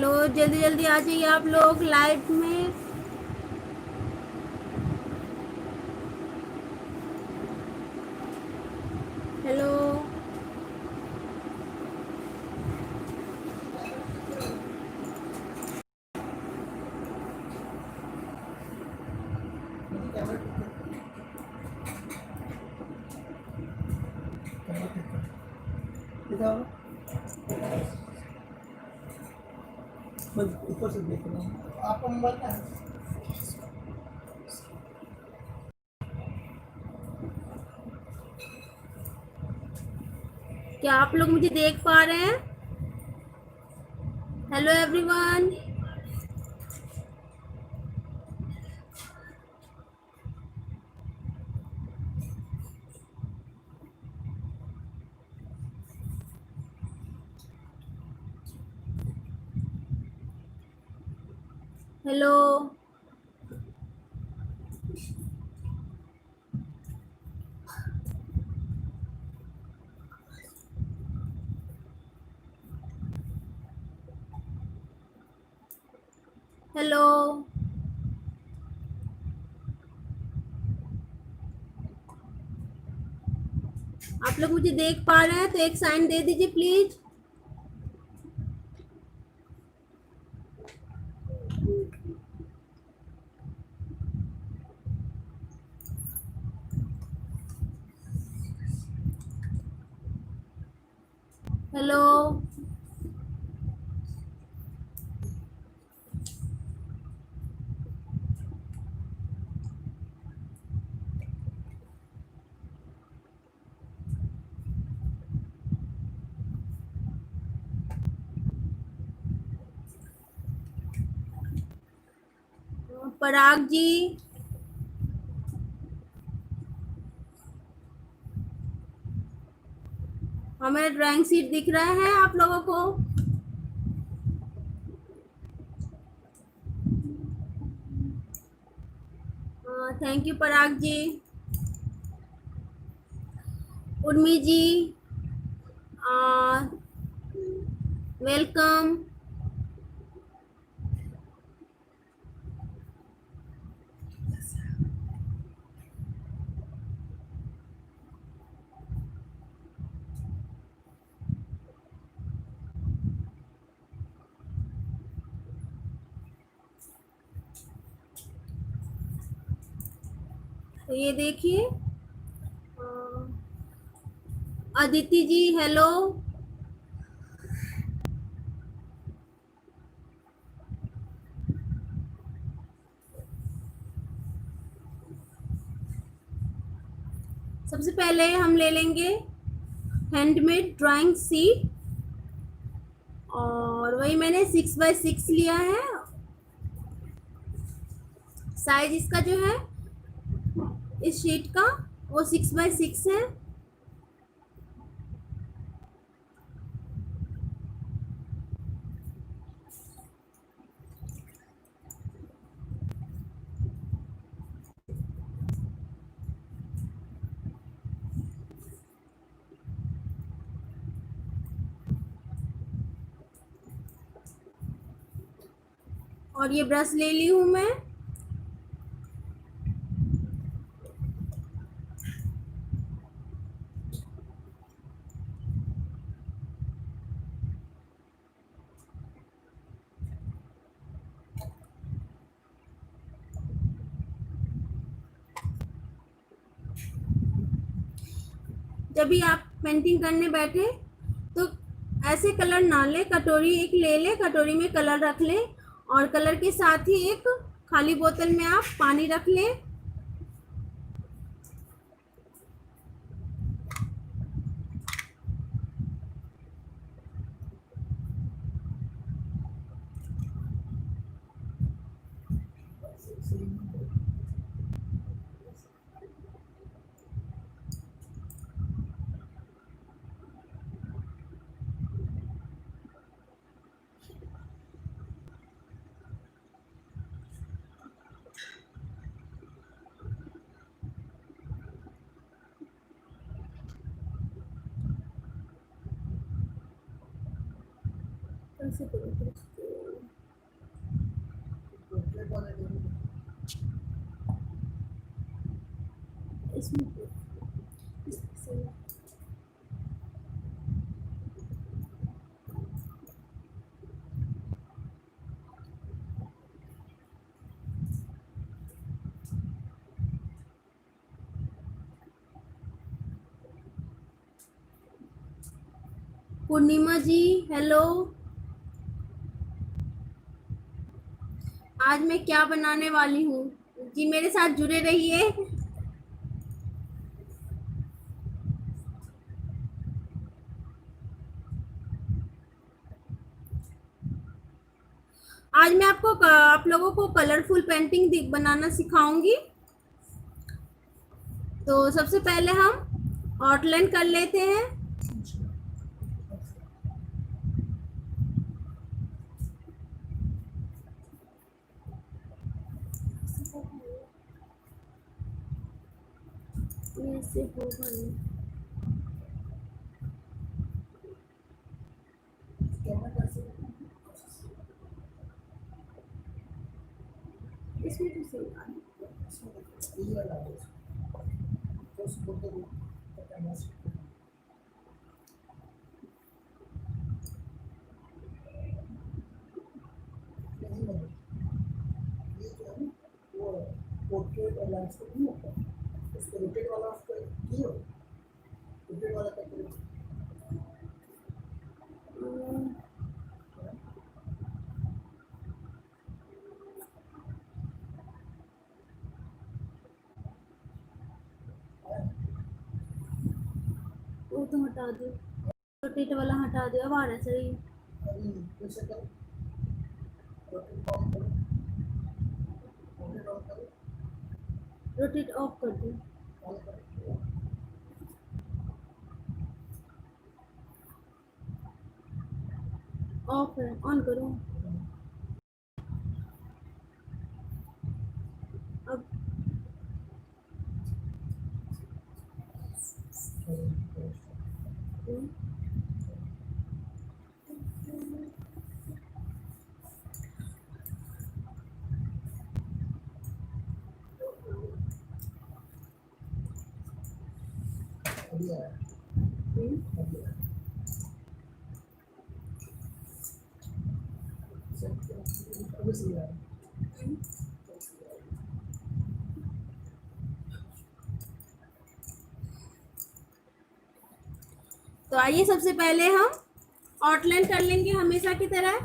Hello, जल्दी जल्दी आ जाइए आप लोग लाइव में। हेलो। ऊपर से देख रहा हूँ आपका मोबाइल का है। क्या आप लोग मुझे देख पा रहे हैं? Hello everyone. हेलो। हेलो। आप लोग मुझे देख पा रहे हैं तो एक साइन दे दीजिए प्लीज। हेलो। पराग जी। हमें ड्राइंग शीट दिख रहा है आप लोगों को? Thank you Parag ji. Urmi ji, welcome. तो ये देखिए, अदिति जी हेलो। सबसे पहले हम ले लेंगे हैंडमेड ड्राइंग शीट, और वही मैंने 6x6 लिया है। साइज इसका जो है इस शीट का वो 6x6 है। और ये ब्रश ले ली हूँ मैं। जब भी आप पेंटिंग करने बैठे तो ऐसे कलर ना ले, कटोरी एक ले ले, कटोरी में कलर रख ले, और कलर के साथ ही एक खाली बोतल में आप पानी रख ले। कैसे करूं? इसमें इसमें पूर्णिमा जी हेलो। आज मैं क्या बनाने वाली हूँ जी, मेरे साथ जुड़े रहिए। आज मैं आप लोगों को कलरफुल पेंटिंग बनाना सिखाऊंगी। तो सबसे पहले हम आउटलाइन कर लेते हैं। ऐसे होगा नहीं। कैमरा कैसे इसमें तो सही आ रहा है। ये वाला है तो उसको तो कैमरा से नहीं लगे ये जो है वो पोर्ट्रेट और लैंडस्केप नहीं होता उसको रोटेट वाला उसका की हो रोटेट वाला करके वो तो हटा दो, रोटेट वाला हटा दो, अब आ रहा है सही। अभी कैसे करो रोटेट ऑन करो रोटेट ऑन करो रोटेट ऑफ कर दो। ऑन करो ऑफ है, ऑन करो। अब अभी आया अभी आया अभी सही आया तो आइए सबसे पहले हम आउटलाइन कर लेंगे हमेशा की तरह।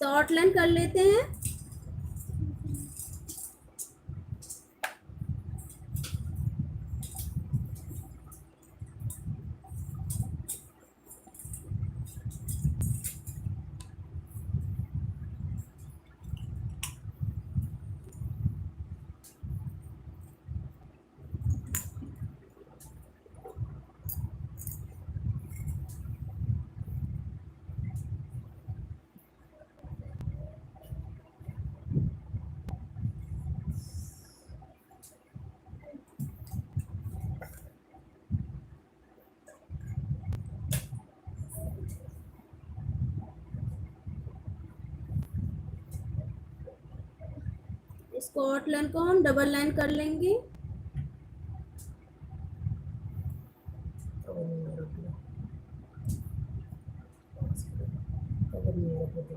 तो आउटलाइन कर लेते हैं। इसको आउटलाइन को हम डबल लाइन कर लेंगे। कवर नहीं हो रहा कवर नहीं हो रहा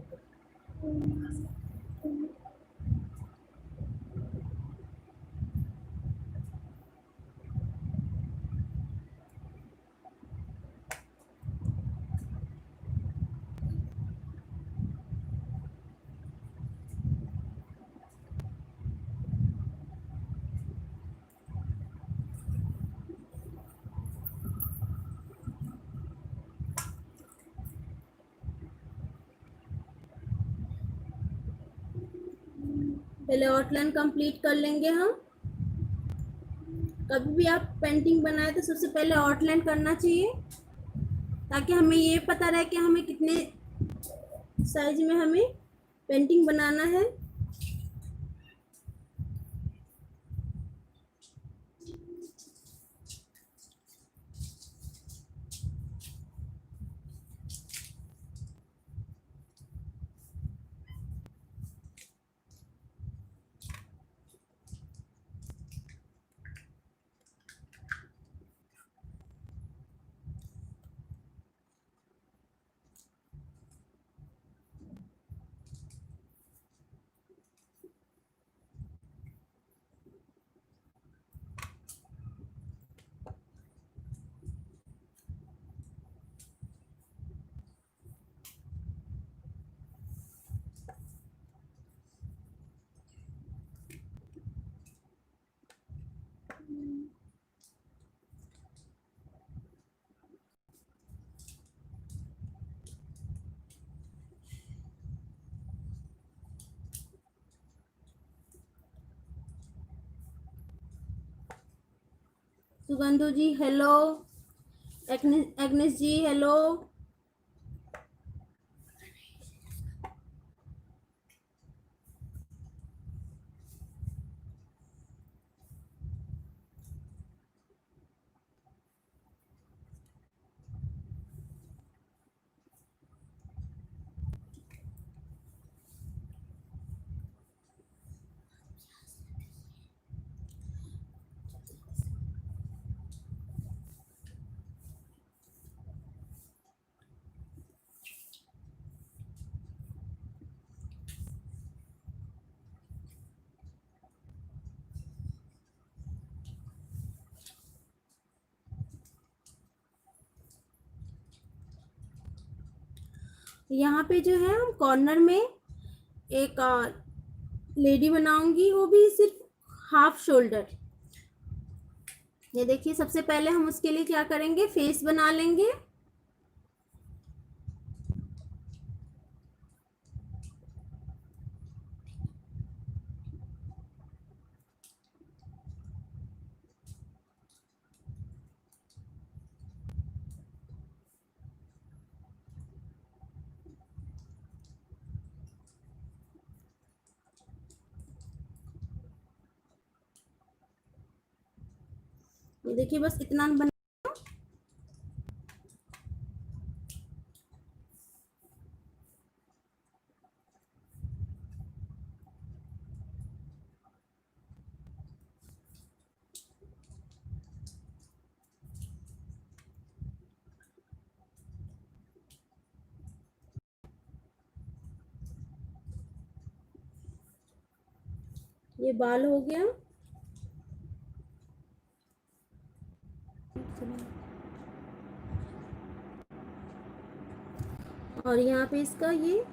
पहले आउटलाइन कंप्लीट कर लेंगे हम। कभी भी आप पेंटिंग बनाए तो सबसे पहले आउटलाइन करना चाहिए, ताकि हमें ये पता रहे कि हमें कितने साइज में हमें पेंटिंग बनाना है। सुगंधु जी हेलो, एग्नेस जी हेलो। यहाँ पे जो है हम कॉर्नर में एक लेडी बनाऊंगी, वो भी सिर्फ हाफ शोल्डर। ये देखिए, सबसे पहले हम उसके लिए क्या करेंगे, फेस बना लेंगे। ये देखिए, बस इतना बना। ये बाल हो गया। और यहाँ पे इसका ये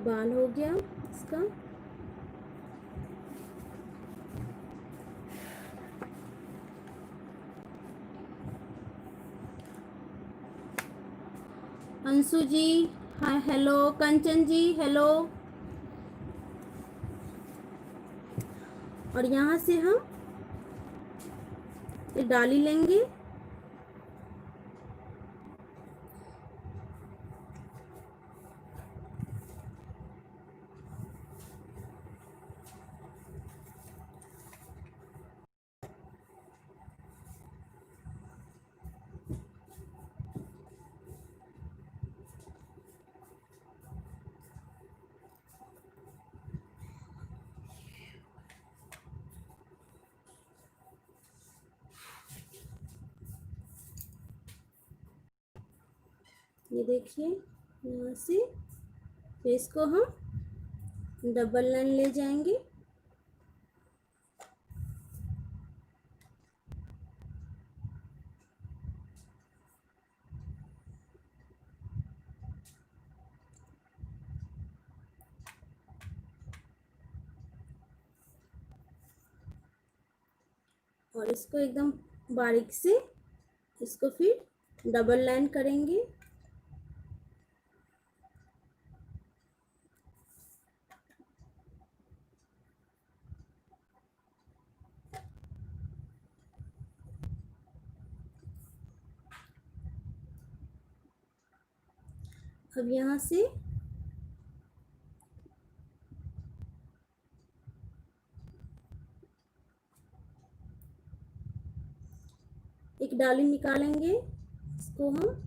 बाल हो गया इसका। अंशु जी हाय हेलो, कंचन जी हेलो। और यहाँ से हम ये डाली लेंगे। ये देखिए, यहाँ से फेस को हम डबल लाइन ले जाएंगे। और इसको एकदम बारीक से इसको फिर डबल लाइन करेंगे। अब यहाँ से एक डाली निकालेंगे, इसको हम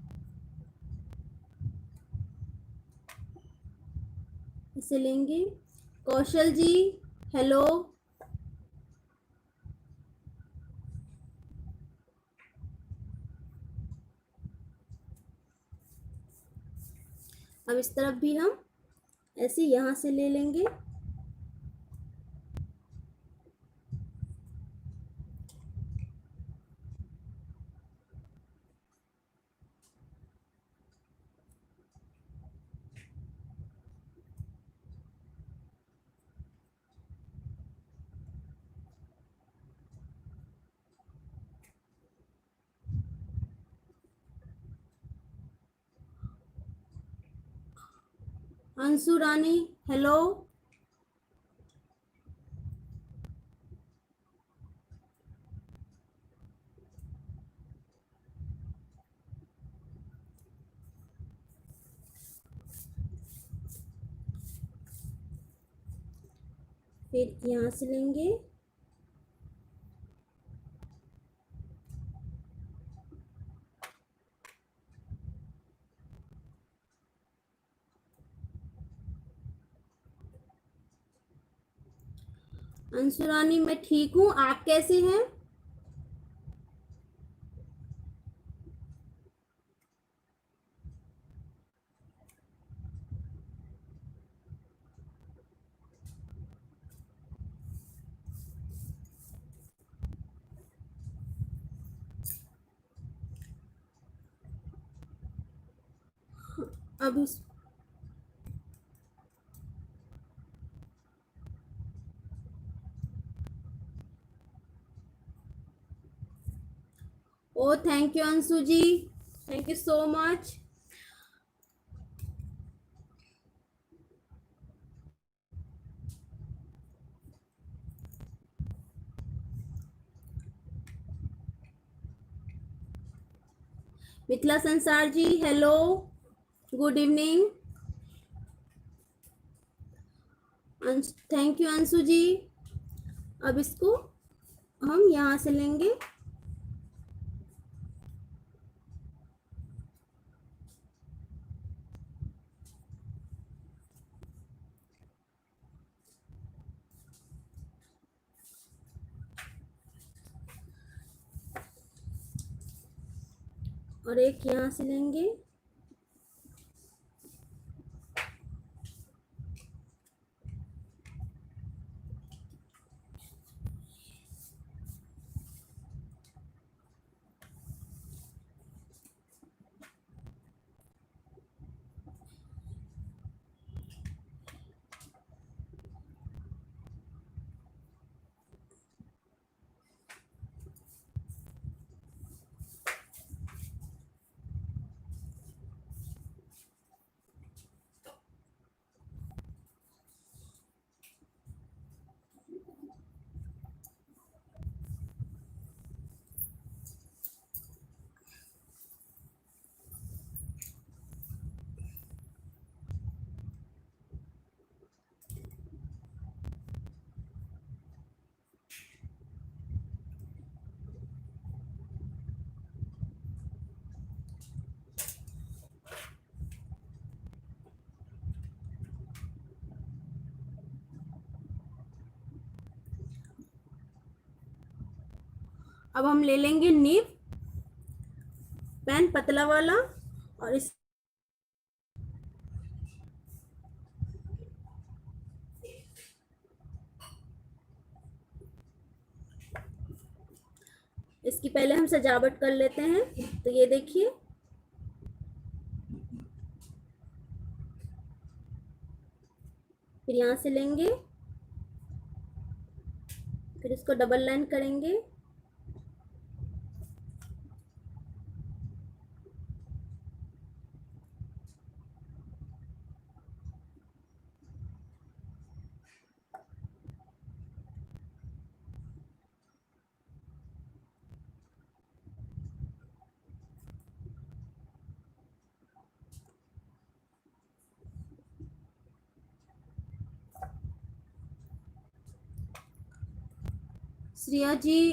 इसे लेंगे। कौशल जी हेलो। अब इस तरफ भी हम ऐसे यहाँ से ले लेंगे। अंशु रानी हेलो। फिर यहाँ से लेंगे, अंशु रानी मैं ठीक हूँ, आप कैसे हैं? अब इस oh thank you Anshu ji, thank you so much. Mithila Sansar ji hello, good evening. Thank you Anshu ji. अब इसको हम यहाँ से लेंगे, और एक यहाँ से लेंगे, अब हम ले लेंगे निब पेन पतला वाला, और इसकी पहले हम सजावट कर लेते हैं। तो ये देखिए, फिर यहाँ से लेंगे, फिर इसको डबल लाइन करेंगे, श्रेया जी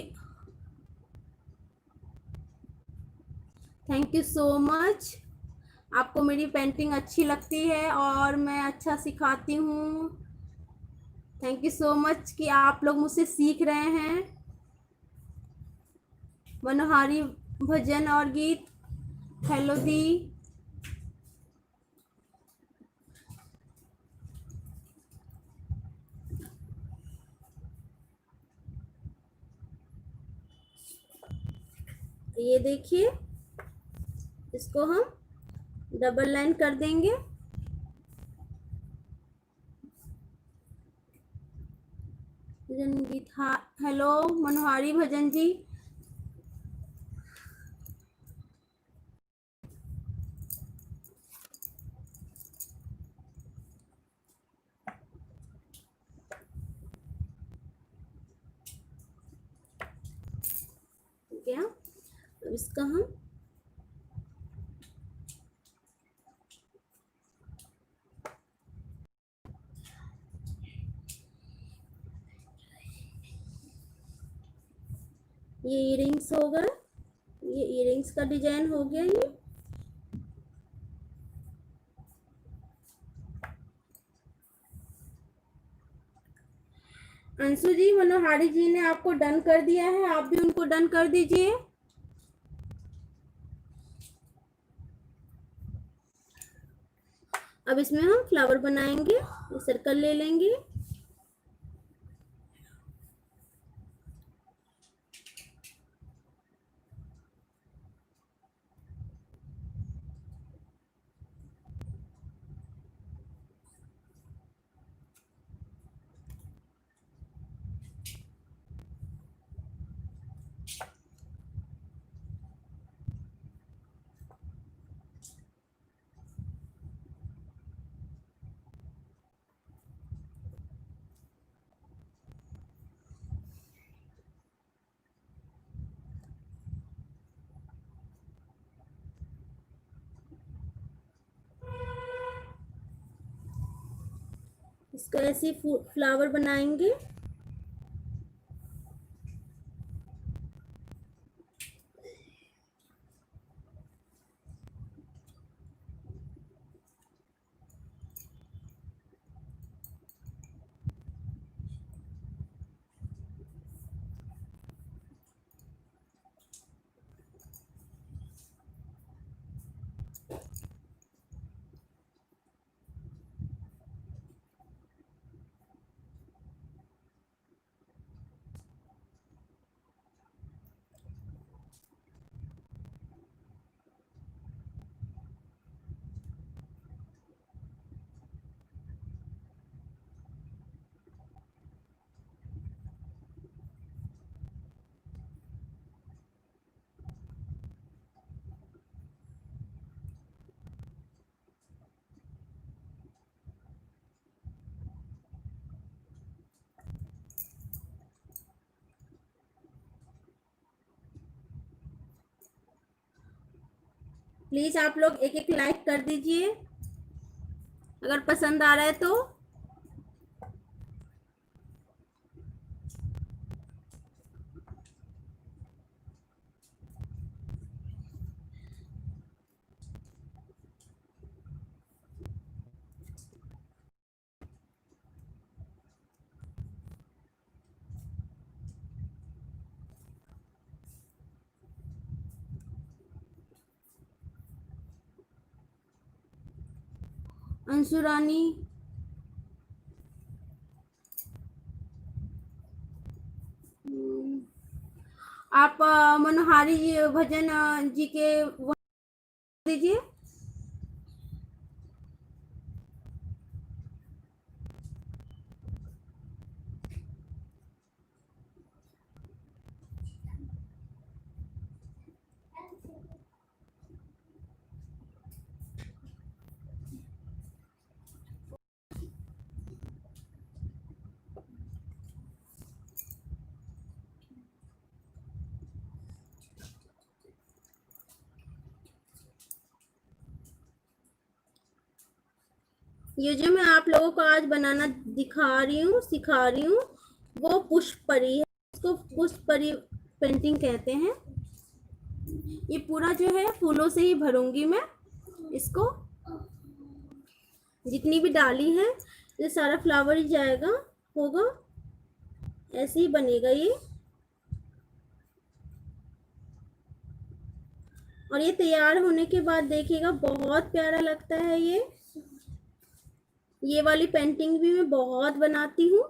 थैंक यू सो मच। आपको मेरी पेंटिंग अच्छी लगती है और मैं अच्छा सिखाती हूँ। थैंक यू सो मच कि आप लोग मुझसे सीख रहे हैं। मनोहारी भजन और गीत हेलो दी। ये देखिए, इसको हम डबल लाइन कर देंगे। गीत हेलो मनोहारी भजन जी, इसका हम ये इयरिंग्स हो गए, ये इयरिंग्स का डिजाइन हो गया ये। अंशु जी, मनोहारी जी ने आपको डन कर दिया है, आप भी उनको डन कर दीजिए। अब इसमें हम फ्लावर बनाएंगे, सर्कल ले लेंगे। इसका ऐसे फ्लावर बनाएंगे। प्लीज आप लोग एक एक लाइक कर दीजिए अगर पसंद आ रहा है तो। अंशु रानी, आप मनोहारी जी भजन जी के दीजिए। ये जो मैं आप लोगों को आज बनाना दिखा रही हूँ, सिखा रही हूँ, वो पुष्प परी है। इसको पुष्प परी पेंटिंग कहते हैं। ये पूरा जो है फूलों से ही भरूंगी मैं इसको। जितनी भी डाली है ये सारा फ्लावर ही जाएगा, होगा, ऐसे ही बनेगा ये। और ये तैयार होने के बाद देखिएगा बहुत प्यारा लगता है ये वाली पेंटिंग भी मैं बहुत बनाती हूँ।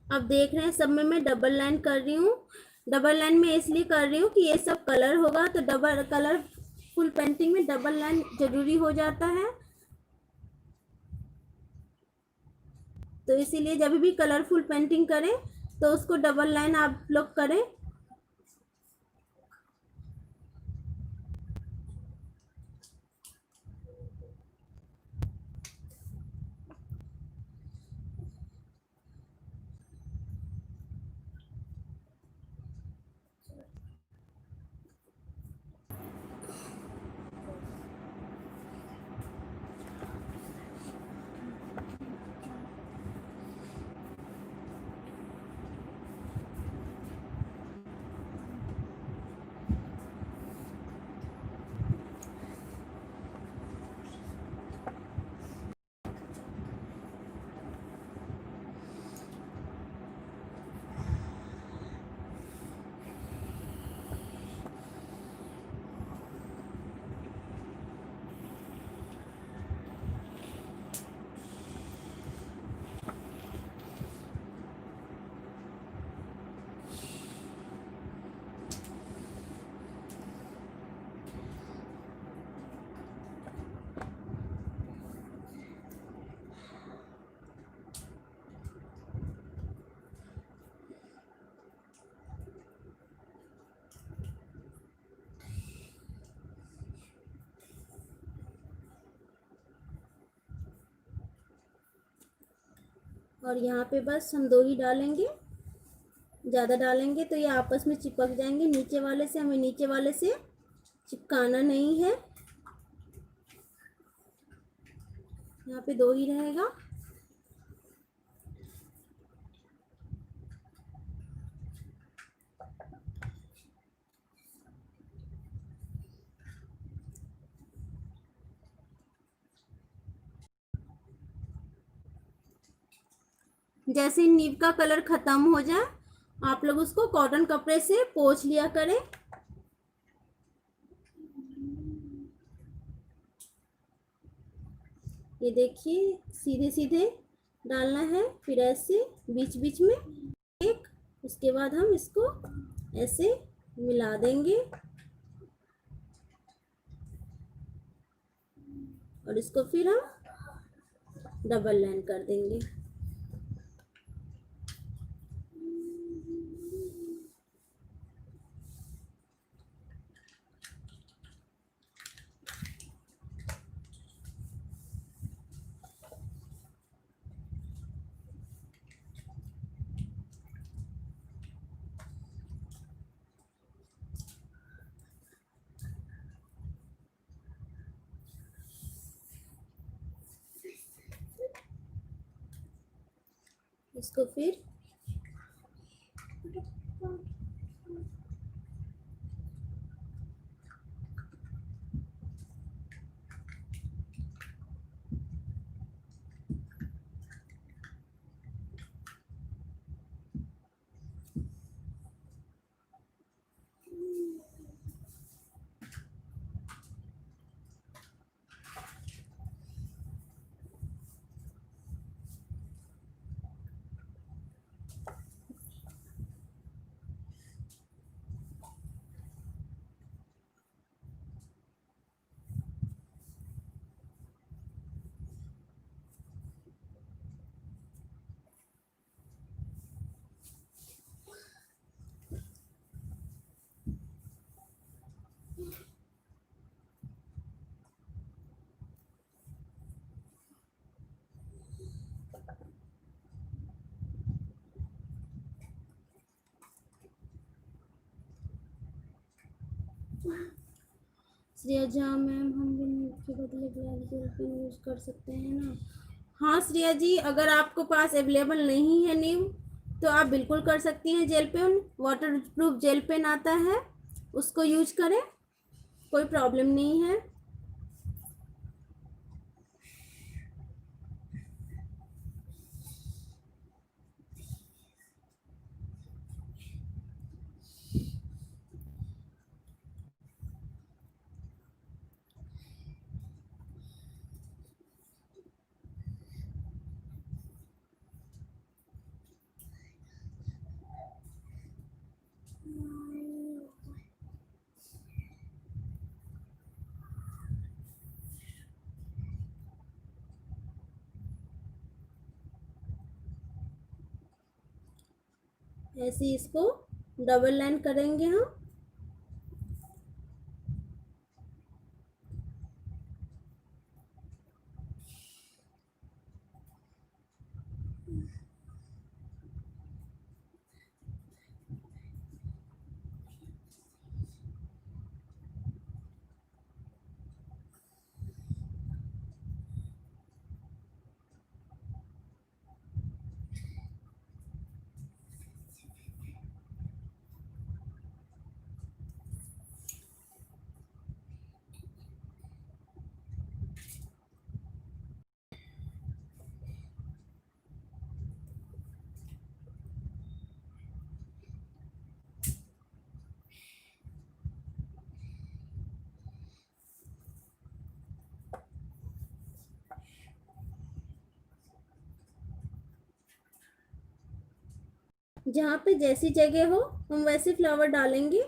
अब देख रहे हैं सब में मैं डबल लाइन कर रही हूँ। डबल लाइन में इसलिए कर रही हूँ कि ये सब कलर होगा तो डबल कलर फुल पेंटिंग में डबल लाइन जरूरी हो जाता है। तो इसीलिए जब भी कलरफुल पेंटिंग करें तो उसको डबल लाइन आप लोग करें। और यहाँ पे बस हम 2 ही डालेंगे, ज़्यादा डालेंगे तो ये आपस में चिपक जाएंगे। नीचे वाले से हमें नीचे वाले से चिपकाना नहीं है। यहाँ पे 2 ही रहेगा। जैसे नीब का कलर खत्म हो जाए आप लोग उसको कॉटन कपड़े से पोंछ लिया करें। ये देखिए सीधे सीधे डालना है, फिर ऐसे बीच बीच में एक, उसके बाद हम इसको ऐसे मिला देंगे और इसको फिर हम डबल लाइन कर देंगे। इसको फिर श्रेया झा मैम हम भी के बदले ग्लास जेल पेन यूज कर सकते हैं ना? हाँ श्रेया जी, अगर आपको पास अवेलेबल नहीं है नीम तो आप बिल्कुल कर सकती हैं। Gel pen waterproof gel pen आता है, उसको यूज करें, कोई प्रॉब्लम नहीं है। ऐसे ही इसको डबल लाइन करेंगे हम। जहाँ पे जैसी जगह हो हम वैसे फ्लावर डालेंगे।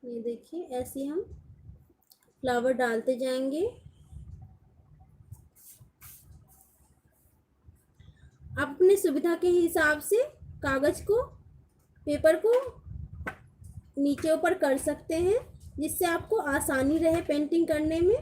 ये देखिए ऐसे हम फ्लावर डालते जाएंगे। आप अपनी सुविधा के हिसाब से कागज को, पेपर को नीचे ऊपर कर सकते हैं, जिससे आपको आसानी रहे पेंटिंग करने में।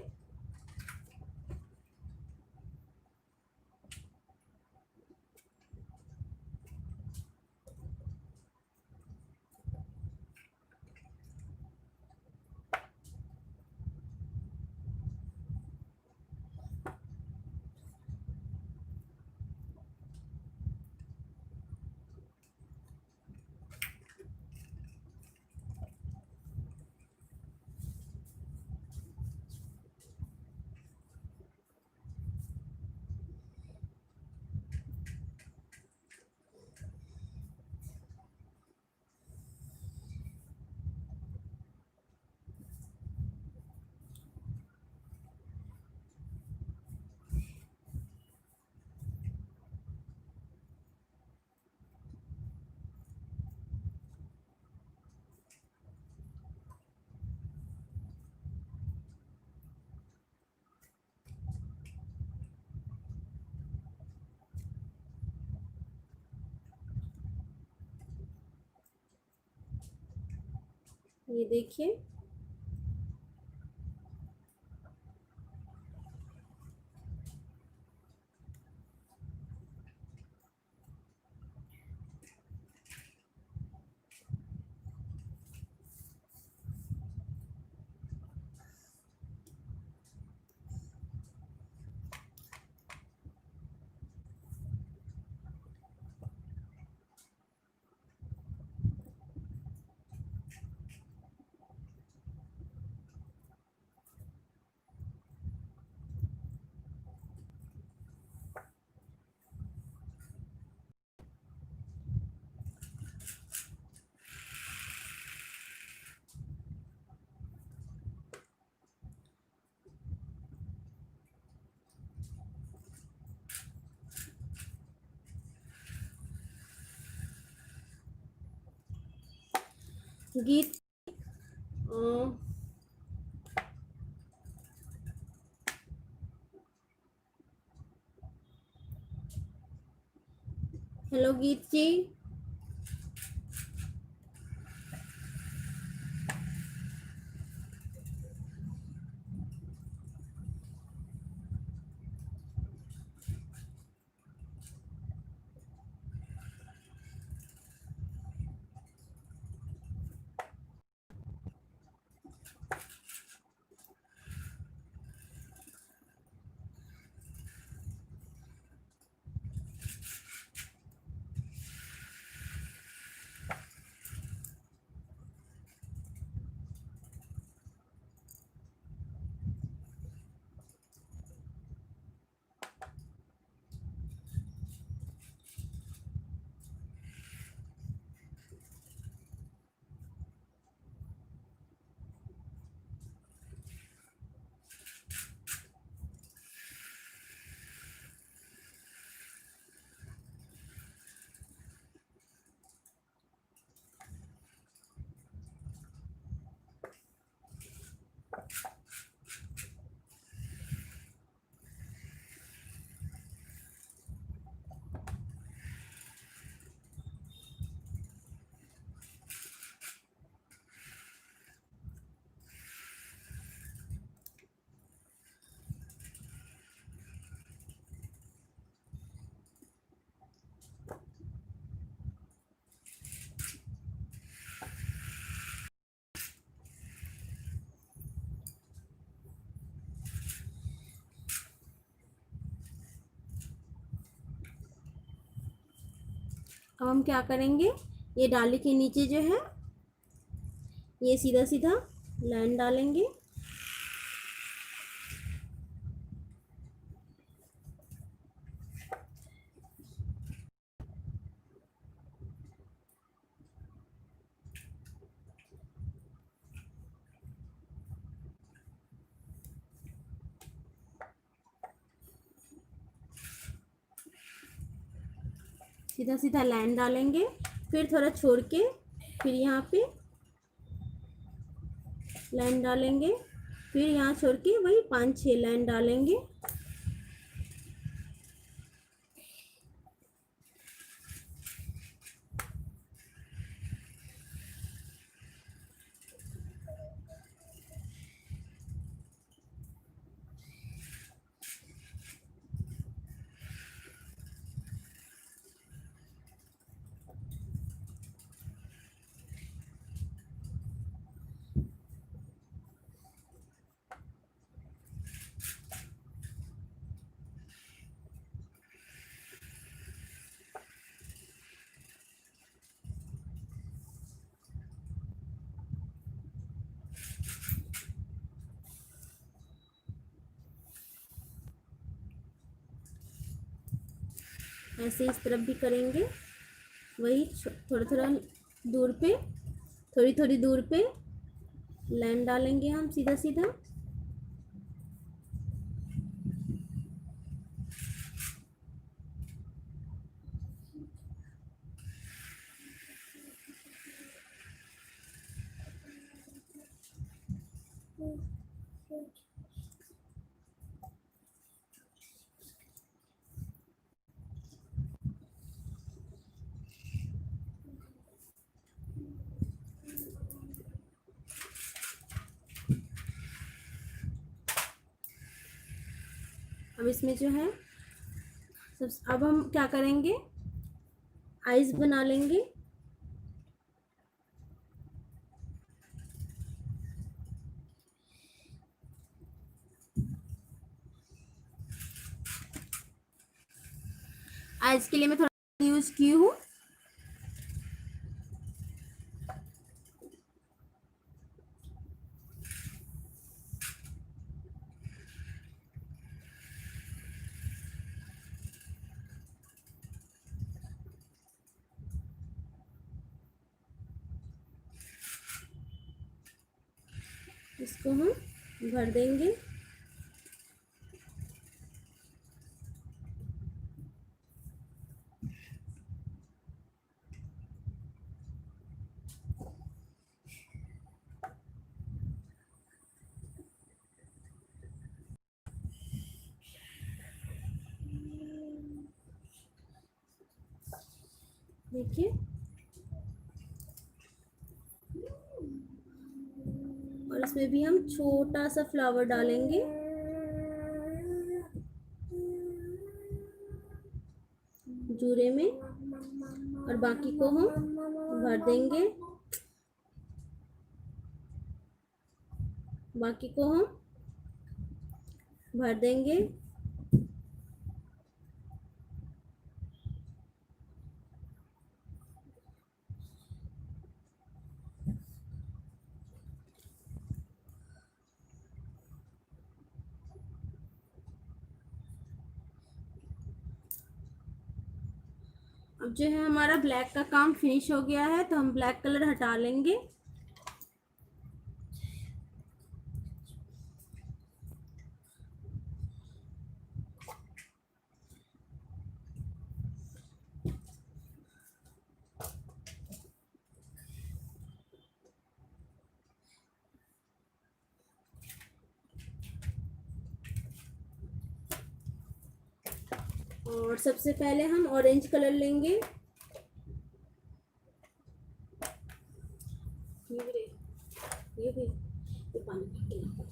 ये देखिए गीत हेलो गीत जी। अब हम क्या करेंगे, ये डाली के नीचे जो है ये सीधा सीधा लाइन डालेंगे। सीधा सीधा लाइन डालेंगे, फिर थोड़ा छोड़ के फिर यहाँ पे लाइन डालेंगे, फिर यहाँ छोड़ के वही 5-6 लाइन डालेंगे। ऐसे इस तरफ भी करेंगे, वही थोड़ा थोड़ा दूर पे, थोड़ी थोड़ी दूर पे लाइन डालेंगे हम सीधा सीधा। अब इसमें जो है अब हम क्या करेंगे, आइज बना लेंगे। आइज के लिए मैं थोड़ा यूज की हूँ। इसको हम भर देंगे। देखिए, और इसमें भी हम छोटा सा फ्लावर डालेंगे। जूरे में, और बाकी को हम भर देंगे। बाकी को हम भर देंगे। अब जो है हमारा ब्लैक का काम फिनिश हो गया है, तो हम ब्लैक कलर हटा लेंगे। और सबसे पहले हम ऑरेंज कलर लेंगे। ये भी ये पानी भर के ला,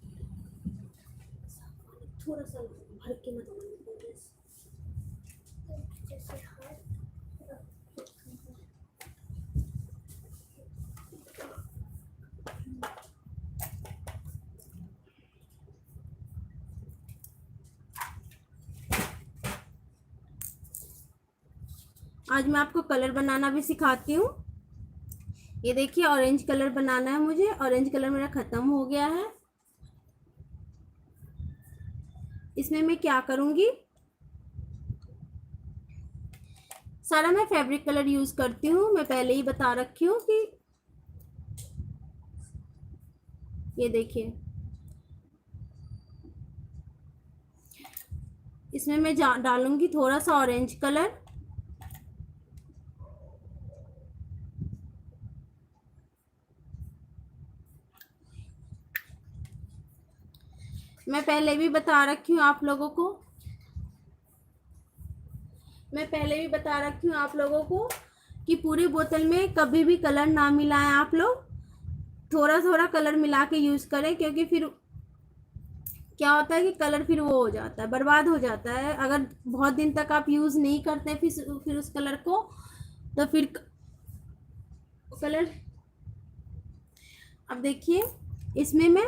थोड़ा सा भर के मत आज मैं आपको कलर बनाना भी सिखाती हूँ। ये देखिए ऑरेंज कलर बनाना है मुझे। ऑरेंज कलर मेरा ख़त्म हो गया है। इसमें मैं क्या करूँगी, सारा मैं फैब्रिक कलर यूज़ करती हूँ। मैं पहले ही बता रखी हूँ कि ये देखिए इसमें मैं डालूंगी थोड़ा सा ऑरेंज कलर। मैं पहले भी बता रखी हूँ आप लोगों को, कि पूरी बोतल में कभी भी कलर ना मिलाएं आप लोग। थोड़ा थोड़ा कलर मिला के यूज़ करें, क्योंकि फिर क्या होता है कि कलर फिर वो हो जाता है, बर्बाद हो जाता है। अगर बहुत दिन तक आप यूज़ नहीं करते फिर उस कलर को, तो फिर कलर। अब देखिए इसमें मैं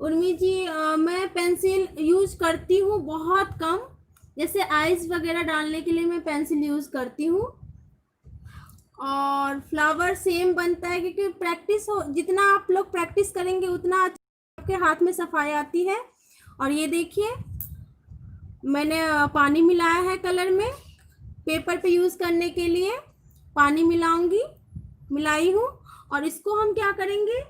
उर्मी जी मैं पेंसिल यूज़ करती हूँ बहुत कम। जैसे आइज वगैरह डालने के लिए मैं पेंसिल यूज़ करती हूँ, और फ्लावर सेम बनता है, क्योंकि प्रैक्टिस हो, जितना आप लोग प्रैक्टिस करेंगे उतना आपके हाथ में सफाई आती है। और ये देखिए मैंने पानी मिलाया है कलर में, पेपर पे यूज़ करने के लिए पानी मिलाई हूँ। और इसको हम क्या करेंगे,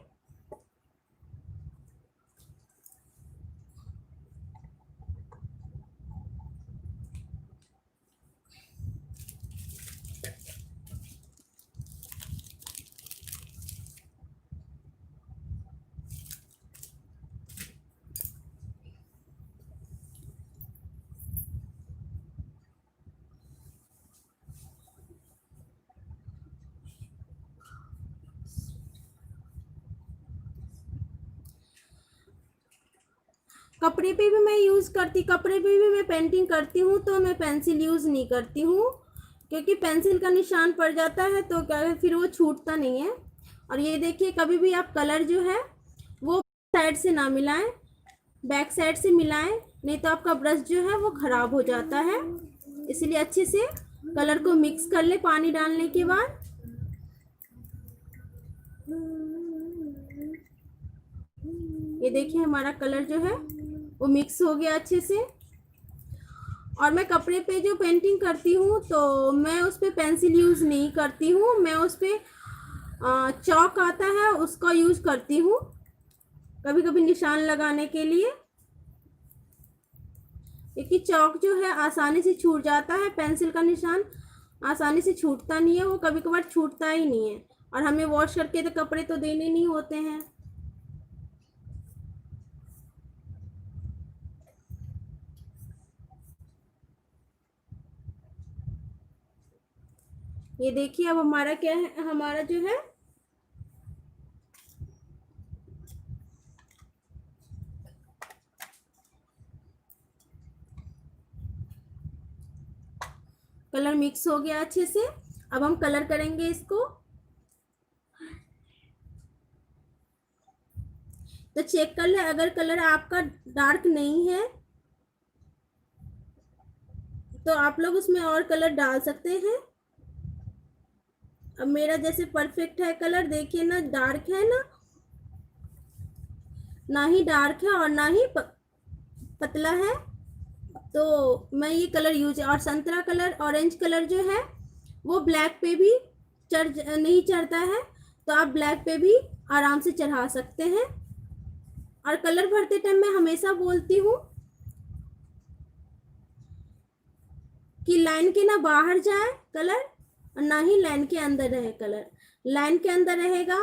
कपड़े पे भी मैं पेंटिंग करती हूँ, तो मैं पेंसिल यूज़ नहीं करती हूँ, क्योंकि पेंसिल का निशान पड़ जाता है तो क्या है, फिर वो छूटता नहीं है। और ये देखिए कभी भी आप कलर जो है वो साइड से ना मिलाएं, बैक साइड से मिलाएं, नहीं तो आपका ब्रश जो है वो ख़राब हो जाता है। इसलिए अच्छे से कलर को मिक्स कर ले पानी डालने के बाद। ये देखिए हमारा कलर जो है वो मिक्स हो गया अच्छे से। और मैं कपड़े पे जो पेंटिंग करती हूँ तो मैं उस पर पेंसिल यूज़ नहीं करती हूँ, मैं उस पर चॉक आता है उसका यूज़ करती हूँ कभी कभी निशान लगाने के लिए, क्योंकि चॉक जो है आसानी से छूट जाता है, पेंसिल का निशान आसानी से छूटता नहीं है, वो कभी कभार छूटता ही नहीं है। और हमें वॉश करके तो कपड़े तो देने नहीं होते हैं। ये देखिए अब हमारा क्या है, हमारा जो है कलर मिक्स हो गया अच्छे से। अब हम कलर करेंगे इसको। तो चेक कर ले, अगर कलर आपका डार्क नहीं है तो आप लोग उसमें और कलर डाल सकते हैं। अब मेरा जैसे परफेक्ट है कलर, देखिए ना, डार्क है ना ही डार्क है और ना ही पतला है, तो मैं ये कलर यूज। और संतरा कलर, ऑरेंज कलर जो है वो ब्लैक पे भी नहीं चढ़ता है, तो आप ब्लैक पे भी आराम से चढ़ा सकते हैं। और कलर भरते टाइम मैं हमेशा बोलती हूँ कि लाइन के ना बाहर जाए कलर और ना ही लाइन के अंदर रहे कलर। लाइन के अंदर रहेगा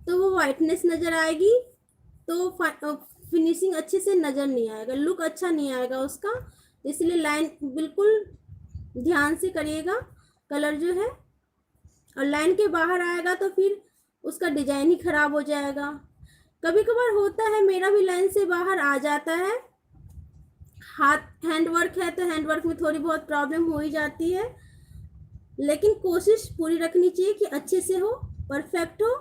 तो वो वाइटनेस नज़र आएगी, तो फिनिशिंग अच्छे से नज़र नहीं आएगा, लुक अच्छा नहीं आएगा उसका। इसलिए लाइन बिल्कुल ध्यान से करिएगा कलर जो है। और लाइन के बाहर आएगा तो फिर उसका डिजाइन ही खराब हो जाएगा। कभी कभार होता है, मेरा भी लाइन से बाहर आ जाता है, हाथ हैंड वर्क है तो हैंड वर्क में थोड़ी बहुत प्रॉब्लम हो ही जाती है। लेकिन कोशिश पूरी रखनी चाहिए कि अच्छे से हो, परफेक्ट हो।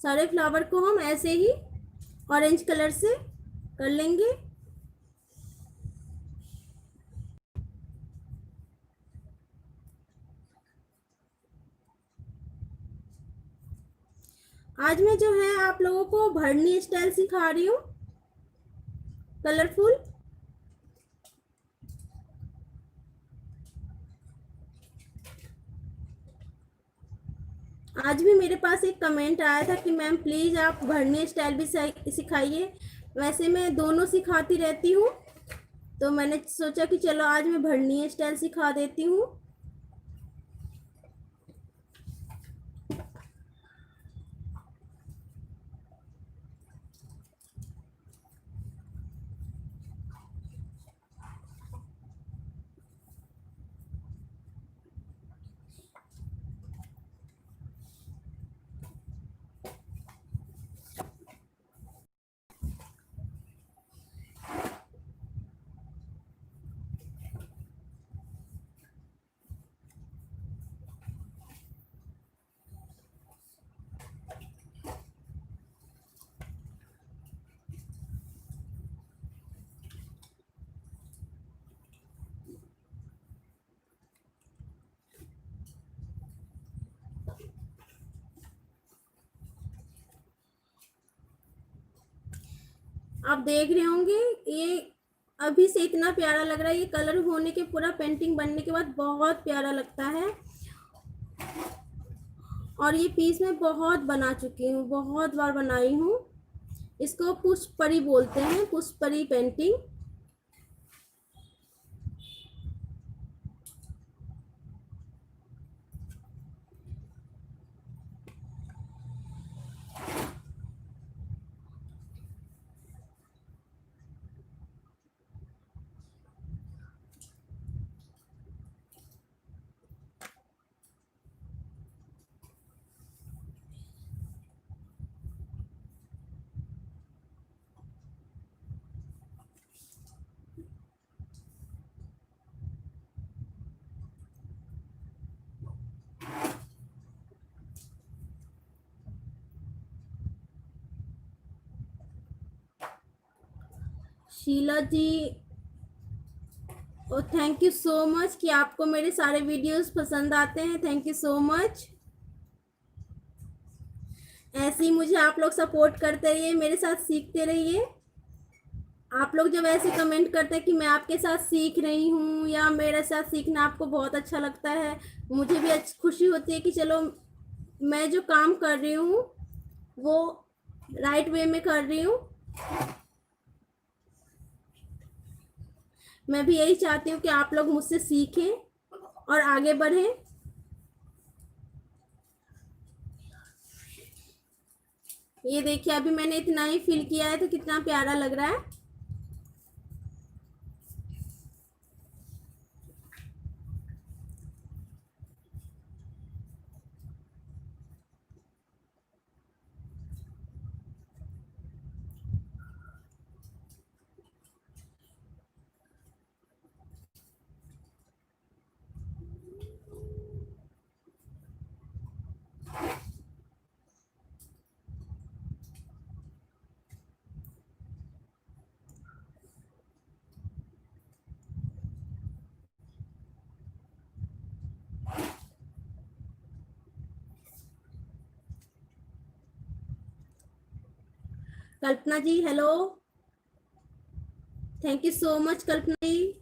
सारे फ्लावर को हम ऐसे ही ऑरेंज कलर से कर लेंगे। आज मैं जो है आप लोगों को भरनी स्टाइल सिखा रही हूँ, कलरफुल। आज भी मेरे पास एक कमेंट आया था कि मैम प्लीज़ आप भरनी स्टाइल भी सिखाइए। वैसे मैं दोनों सिखाती रहती हूँ, तो मैंने सोचा कि चलो आज मैं भरनी स्टाइल सिखा देती हूँ। आप देख रहे होंगे ये अभी से इतना प्यारा लग रहा है। ये कलर होने के पूरा पेंटिंग बनने के बाद बहुत प्यारा लगता है। और ये पीस मैं बहुत बना चुकी हूँ, बहुत बार बनाई हूँ। इसको पुष्पपरी बोलते हैं, पुष्पपरी पेंटिंग। शीला जी, और थैंक यू सो मच कि आपको मेरे सारे वीडियोस पसंद आते हैं। Thank you so much. ऐसे ही मुझे आप लोग सपोर्ट करते रहिए, मेरे साथ सीखते रहिए। आप लोग जब ऐसे कमेंट करते हैं कि मैं आपके साथ सीख रही हूँ या मेरे साथ सीखना आपको बहुत अच्छा लगता है, मुझे भी खुशी होती है कि चलो मैं जो काम कर रही हूँ वो राइट वे में कर रही हूँ। मैं भी यही चाहती हूँ कि आप लोग मुझसे सीखें और आगे बढ़ें। ये देखिए अभी मैंने इतना ही फिल किया है तो कितना प्यारा लग रहा है। Kalpana ji hello, thank you so much Kalpana ji.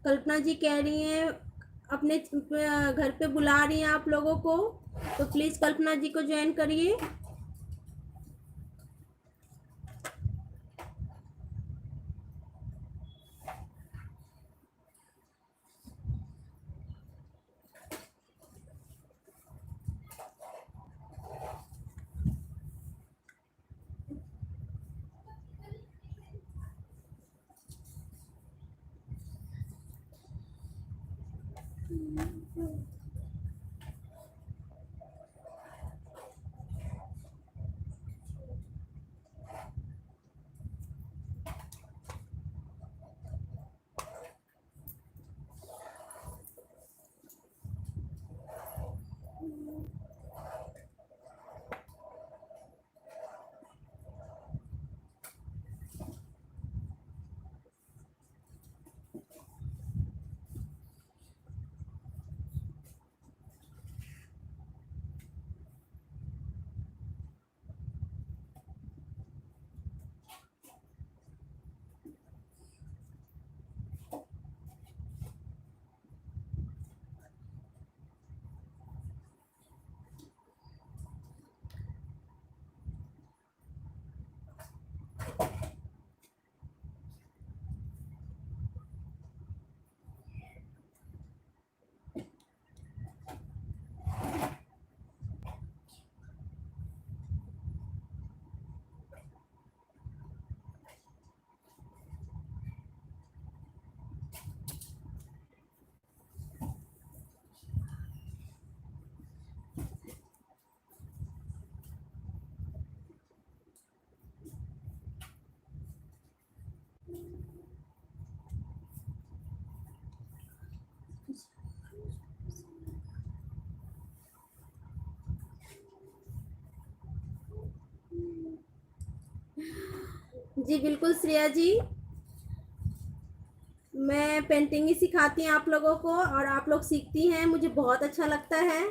Kalpana ji कह रही हैं अपने घर पे बुला रही हैं आप लोगों को, तो प्लीज़ कल्पना जी को ज्वाइन करिए। जी बिल्कुल श्रेया जी, मैं पेंटिंग ही सिखाती हूँ आप लोगों को और आप लोग सीखती हैं, मुझे बहुत अच्छा लगता है।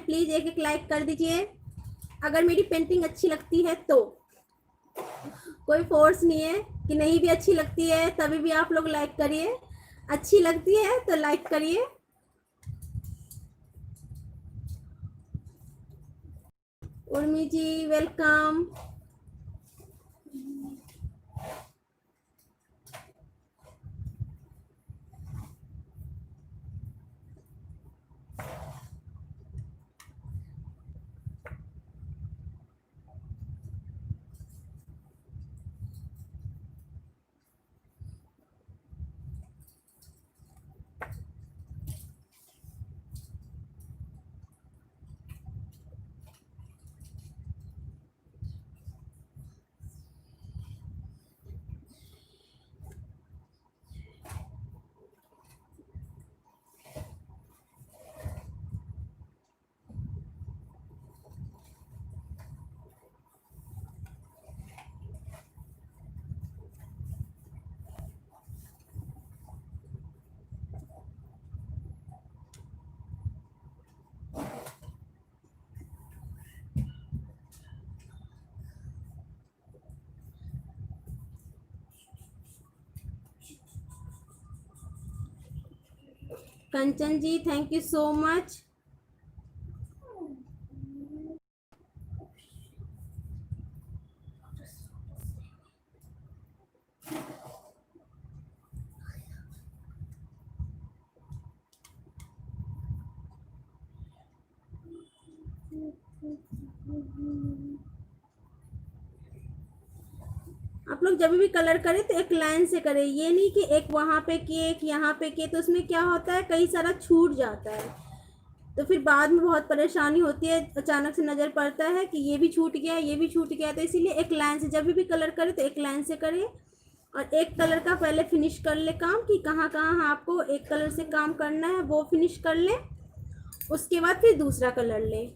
प्लीज़ एक एक लाइक कर दीजिए अगर मेरी पेंटिंग अच्छी लगती है तो। कोई फोर्स नहीं है कि नहीं भी अच्छी लगती है तभी भी आप लोग लाइक करिए, अच्छी लगती है तो लाइक करिए। Urmi ji welcome. Kanchan ji thank you so much. आप लोग जब भी कलर करें तो एक लाइन से करें, ये नहीं कि एक वहाँ पे किए एक यहाँ पे किए, तो उसमें क्या होता है कई सारा छूट जाता है, तो फिर बाद में बहुत परेशानी होती है, अचानक से नज़र पड़ता है कि ये भी छूट गया ये भी छूट गया। तो इसीलिए एक लाइन से जब भी कलर करें तो एक लाइन से करें और एक कलर का पहले फिनिश कर ले काम कि कहाँ कहाँ आपको एक कलर से काम करना है वो फिनिश कर ले, उसके बाद फिर दूसरा कलर ले।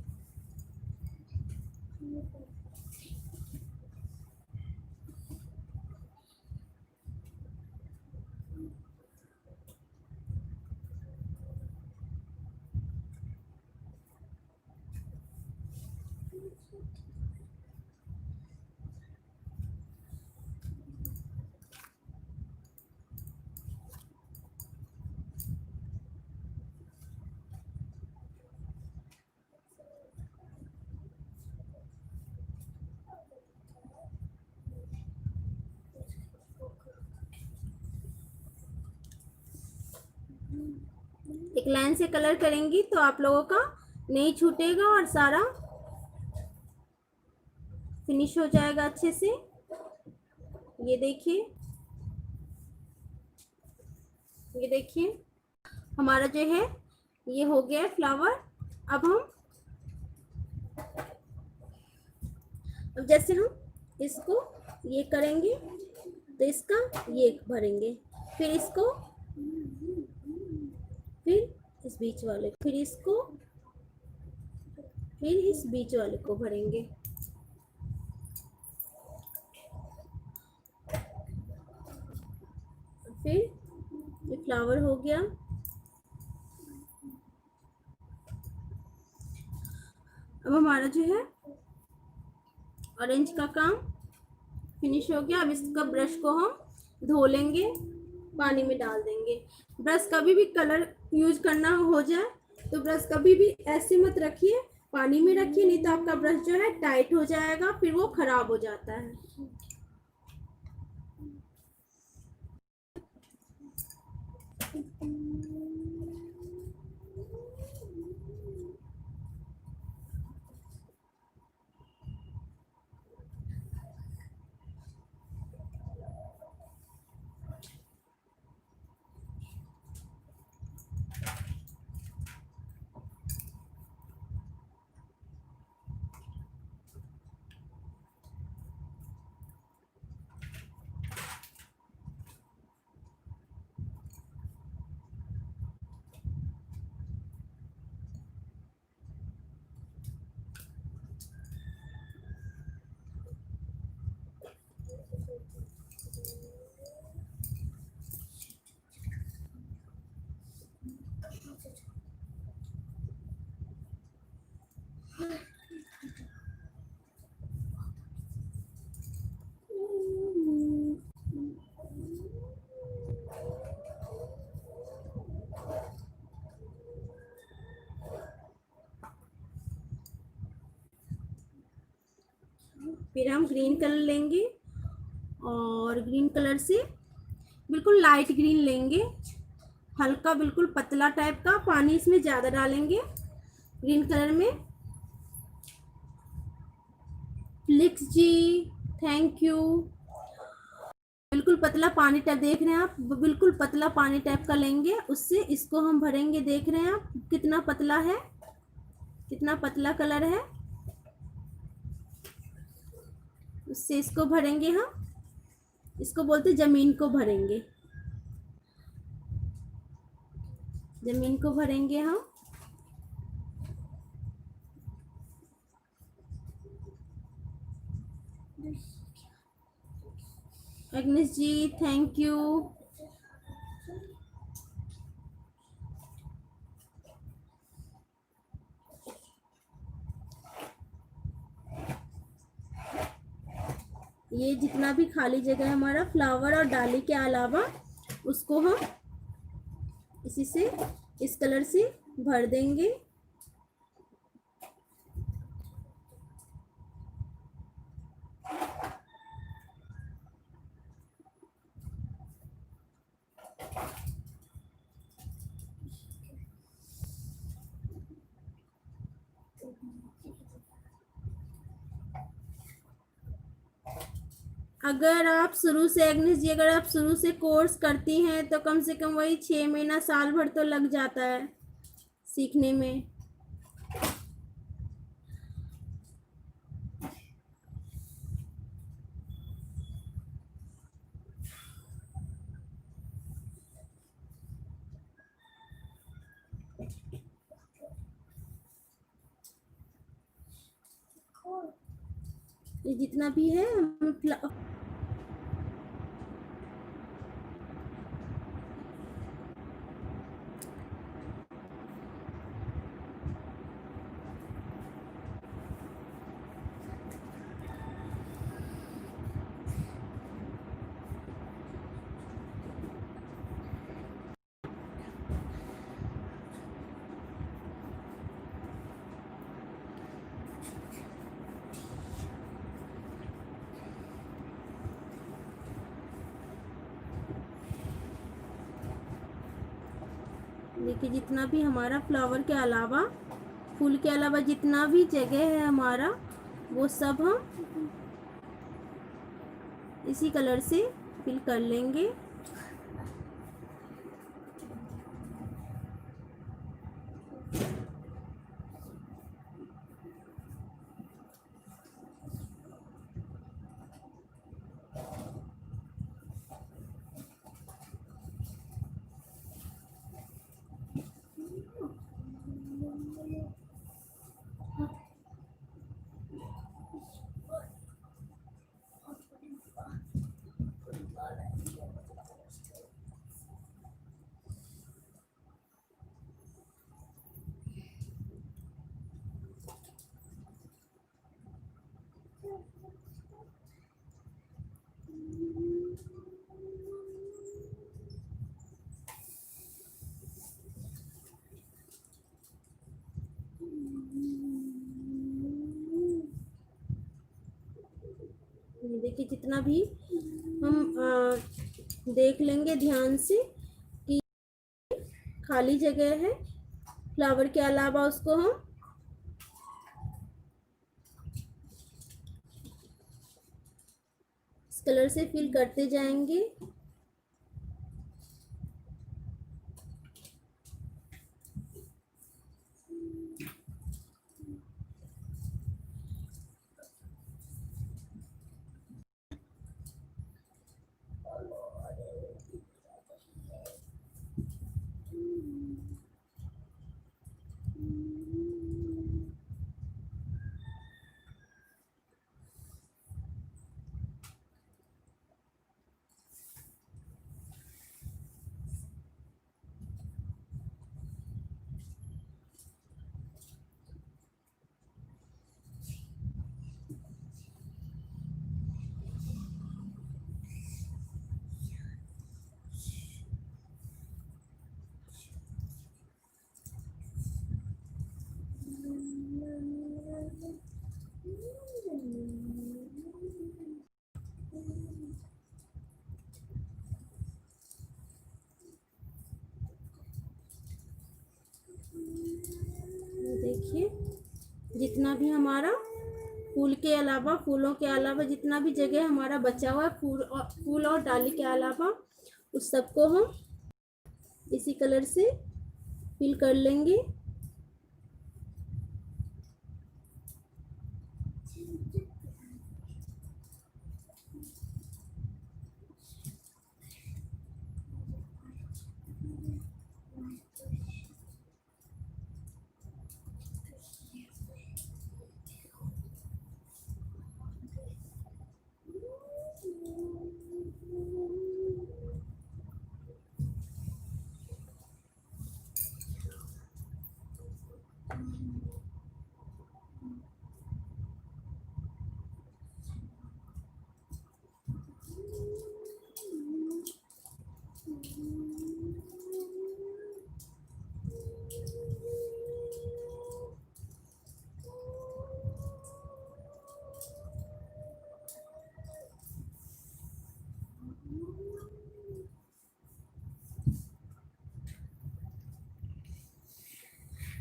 एक लाइन से कलर करेंगी तो आप लोगों का नहीं छूटेगा और सारा फिनिश हो जाएगा अच्छे से। ये देखिए, ये देखिए हमारा जो है ये हो गया है फ्लावर। अब जैसे हम इसको ये करेंगे तो इसका ये भरेंगे, फिर इसको, फिर इस बीच वाले, फिर इसको, फिर इस बीच वाले को भरेंगे। फिर ये फ्लावर हो गया। अब हमारा जो है ऑरेंज का काम फिनिश हो गया। अब इसका ब्रश को हम धो लेंगे, पानी में डाल देंगे। ब्रश कभी भी कलर यूज करना हो जाए तो ब्रश कभी भी ऐसे मत रखिए, पानी में रखिए, नहीं तो आपका ब्रश जो है टाइट हो जाएगा, फिर वो खराब हो जाता है। फिर हम ग्रीन कलर लेंगे और ग्रीन कलर से बिल्कुल लाइट ग्रीन लेंगे, हल्का बिल्कुल पतला टाइप का, पानी इसमें ज़्यादा डालेंगे ग्रीन कलर में। Flix ji thank you. बिल्कुल पतला पानी टाइप देख रहे हैं आप, बिल्कुल पतला पानी टाइप का लेंगे, उससे इसको हम भरेंगे। देख रहे हैं आप कितना पतला है, कितना पतला कलर है, उससे इसको भरेंगे हम। इसको बोलते जमीन को भरेंगे, जमीन को भरेंगे हम। अग्निश जी थैंक यू। ये जितना भी खाली जगह है हमारा फ्लावर और डाली के अलावा, उसको हम इसी से, इस कलर से भर देंगे। अगर आप शुरू से, अग्निश जी अगर आप शुरू से कोर्स करती हैं तो कम से कम वही 6 महीना साल भर तो लग जाता है सीखने में। ये जितना भी है हम देखिए जितना भी हमारा फ्लावर के अलावा, फूल के अलावा जितना भी जगह है हमारा, वो सब हम इसी कलर से फिल कर लेंगे। ये देखिए जितना भी हम देख लेंगे ध्यान से कि खाली जगह है फ्लावर के अलावा, उसको हम इस कलर से फिल करते जाएंगे। देखिए जितना भी हमारा फूल के अलावा, फूलों के अलावा जितना भी जगह हमारा बचा हुआ है फूल और डाली के अलावा, उस सबको हम इसी कलर से फिल कर लेंगे।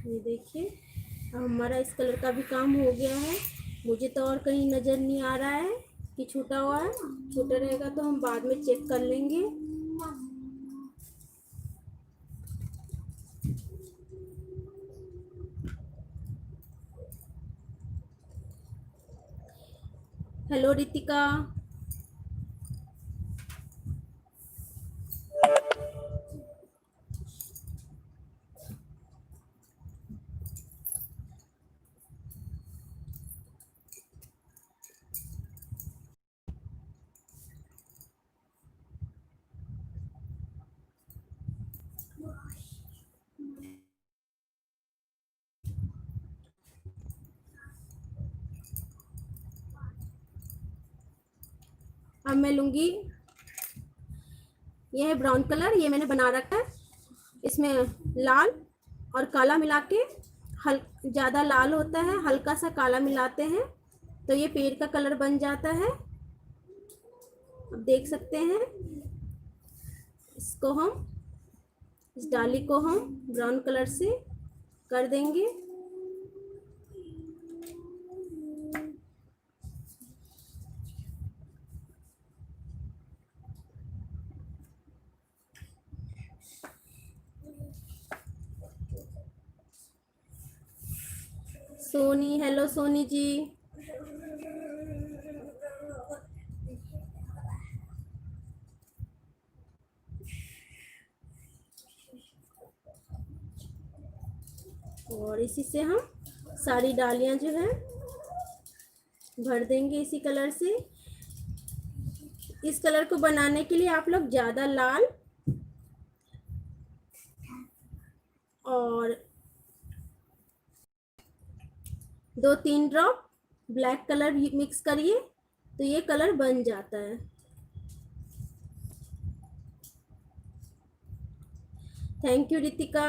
ये देखिए हमारा इस कलर का भी काम हो गया है। मुझे तो और कहीं नज़र नहीं आ रहा है कि छूटा हुआ है। छूटा रहेगा तो हम बाद में चेक कर लेंगे। हेलो रितिका। अब मैं लूँगी, यह है ब्राउन कलर, ये मैंने बना रखा है। इसमें लाल और काला मिला के, ज़्यादा लाल होता है, हल्का सा काला मिलाते हैं तो ये पेड़ का कलर बन जाता है। अब देख सकते हैं, इसको हम, इस डाली को हम ब्राउन कलर से कर देंगे। सोनी, हेलो सोनी जी। और इसी से हम सारी डालियां जो है भर देंगे इसी कलर से। इस कलर को बनाने के लिए आप लोग ज़्यादा लाल और 2-3 ड्रॉप ब्लैक कलर मिक्स करिए तो ये कलर बन जाता है। Thank you Ritika.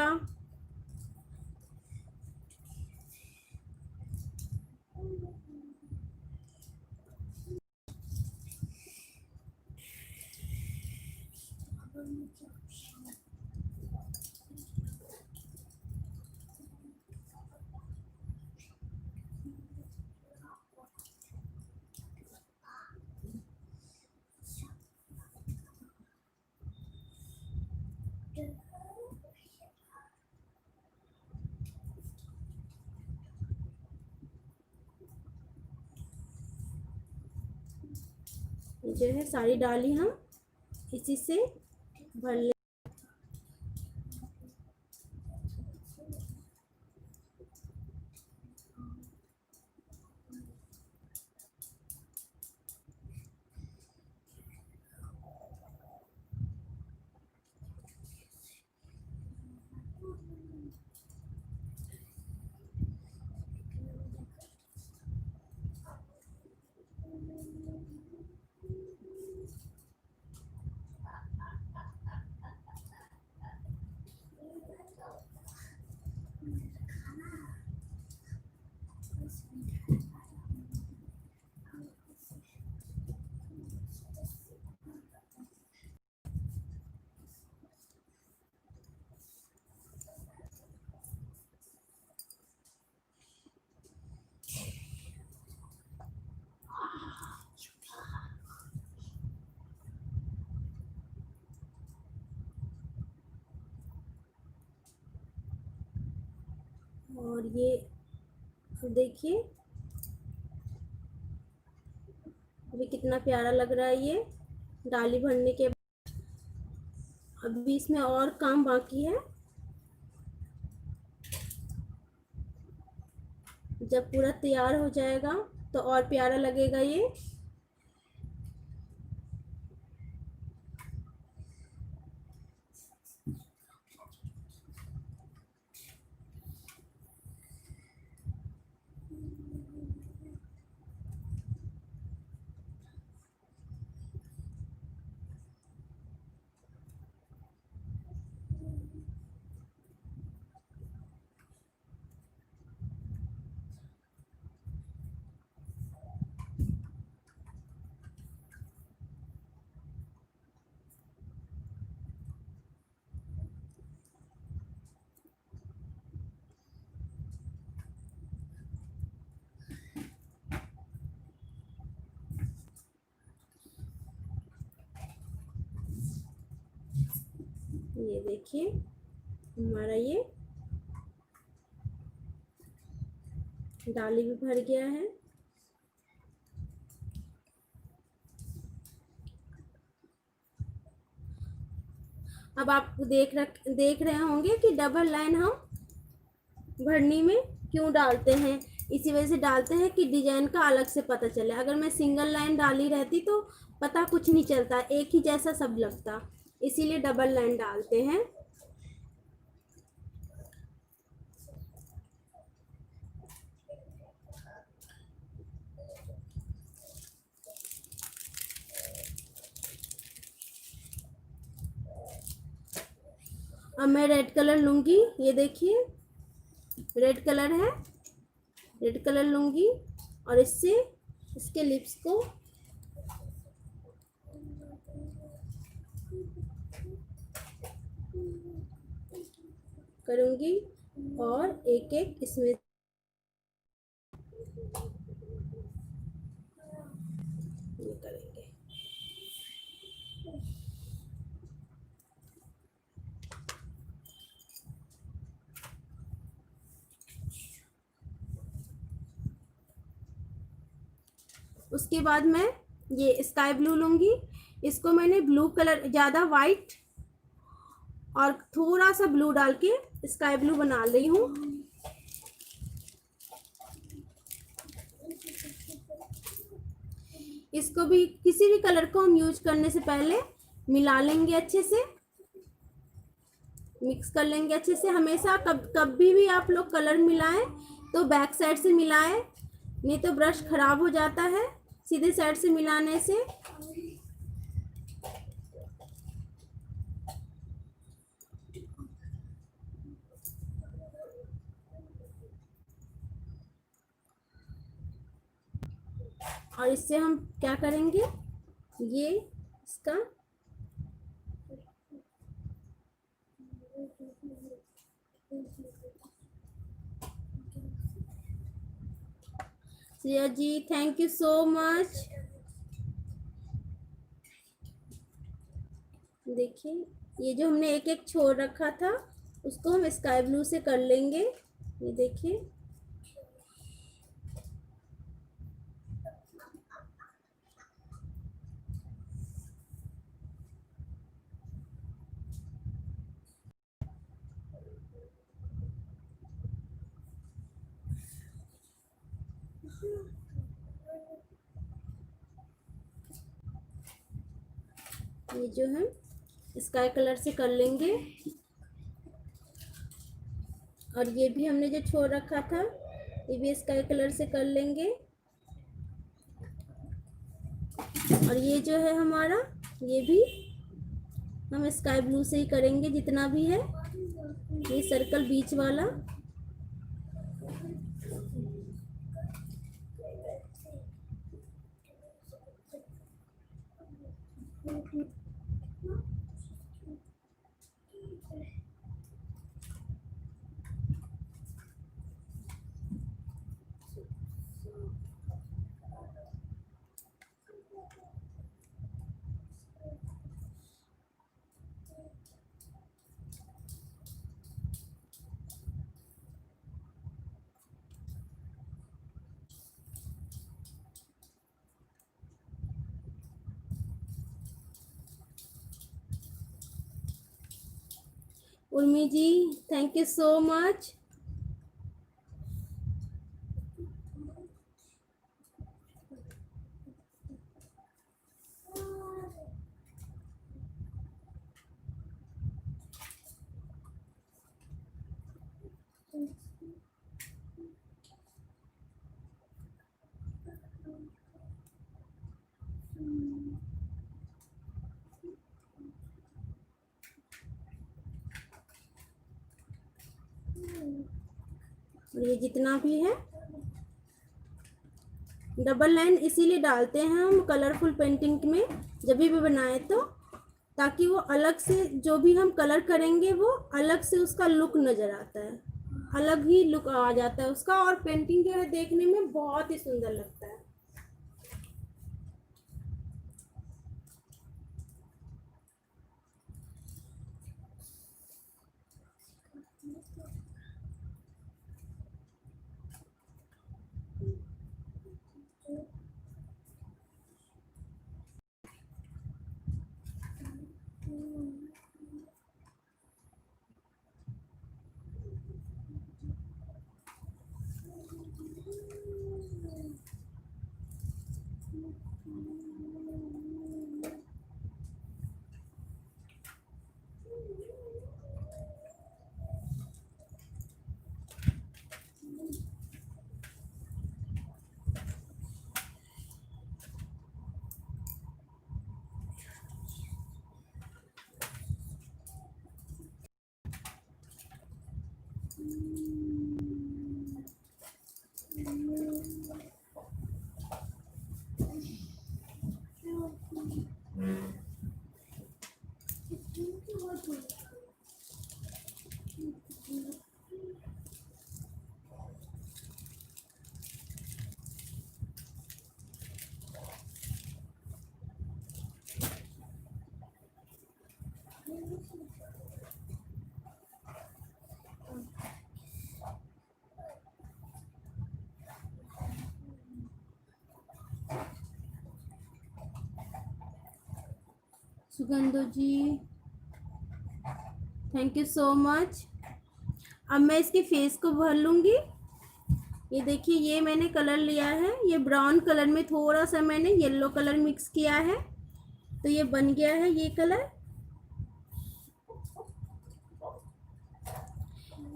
जो है सारी डाली हम इसी से भर ले। और ये देखिए अभी कितना प्यारा लग रहा है ये डाली भरने के बाद। अभी इसमें और काम बाकी है, जब पूरा तैयार हो जाएगा तो और प्यारा लगेगा ये। ये देखिए हमारा ये डाली भी भर गया है। अब आप देख रहे होंगे कि डबल लाइन हम भरनी में क्यों डालते हैं। इसी वजह से डालते हैं कि डिजाइन का अलग से पता चले। अगर मैं सिंगल लाइन डाली रहती तो पता कुछ नहीं चलता, एक ही जैसा सब लगता, इसीलिए डबल लाइन डालते हैं। अब मैं रेड कलर लूँगी, ये देखिए रेड कलर है, रेड कलर लूँगी और इससे इसके लिप्स को करूँगी और एक एक इसमें ये करेंगे। उसके बाद मैं ये स्काई ब्लू लूँगी, इसको मैंने ब्लू कलर, ज़्यादा वाइट और थोड़ा सा ब्लू डाल के स्काई ब्लू बना रही हूँ। इसको भी किसी भी कलर को हम यूज करने से पहले मिला लेंगे, अच्छे से मिक्स कर लेंगे अच्छे से। हमेशा कभी भी आप लोग कलर मिलाएं तो बैक साइड से मिलाएं, नहीं तो ब्रश खराब हो जाता है सीधे साइड से मिलाने से। और इससे हम क्या करेंगे, ये इसका श्रेया जी थैंक यू सो मच। देखिए ये जो हमने एक एक छोड़ रखा था उसको हम स्काई ब्लू से कर लेंगे, ये देखिए। ये जो हम स्काई कलर से कर लेंगे और ये भी हमने जो छोड़ रखा था ये भी स्काई कलर से कर लेंगे। और ये जो है हमारा, ये भी हम स्काई ब्लू से ही करेंगे जितना भी है, ये सर्कल बीच वाला। उर्मी जी थैंक यू सो मच। और ये जितना भी है, डबल लाइन इसीलिए डालते हैं हम कलरफुल पेंटिंग में जब भी बनाए तो, ताकि वो अलग से जो भी हम कलर करेंगे वो अलग से उसका लुक नज़र आता है, अलग ही लुक आ जाता है उसका, और पेंटिंग जो है देखने में बहुत ही सुंदर लगता है। सुगंधो जी, थैंक यू सो मच। अब मैं इसके फेस को भर लूँगी। ये देखिए, ये मैंने कलर लिया है, ये ब्राउन कलर में थोड़ा सा मैंने येलो कलर मिक्स किया है, तो ये बन गया है ये कलर।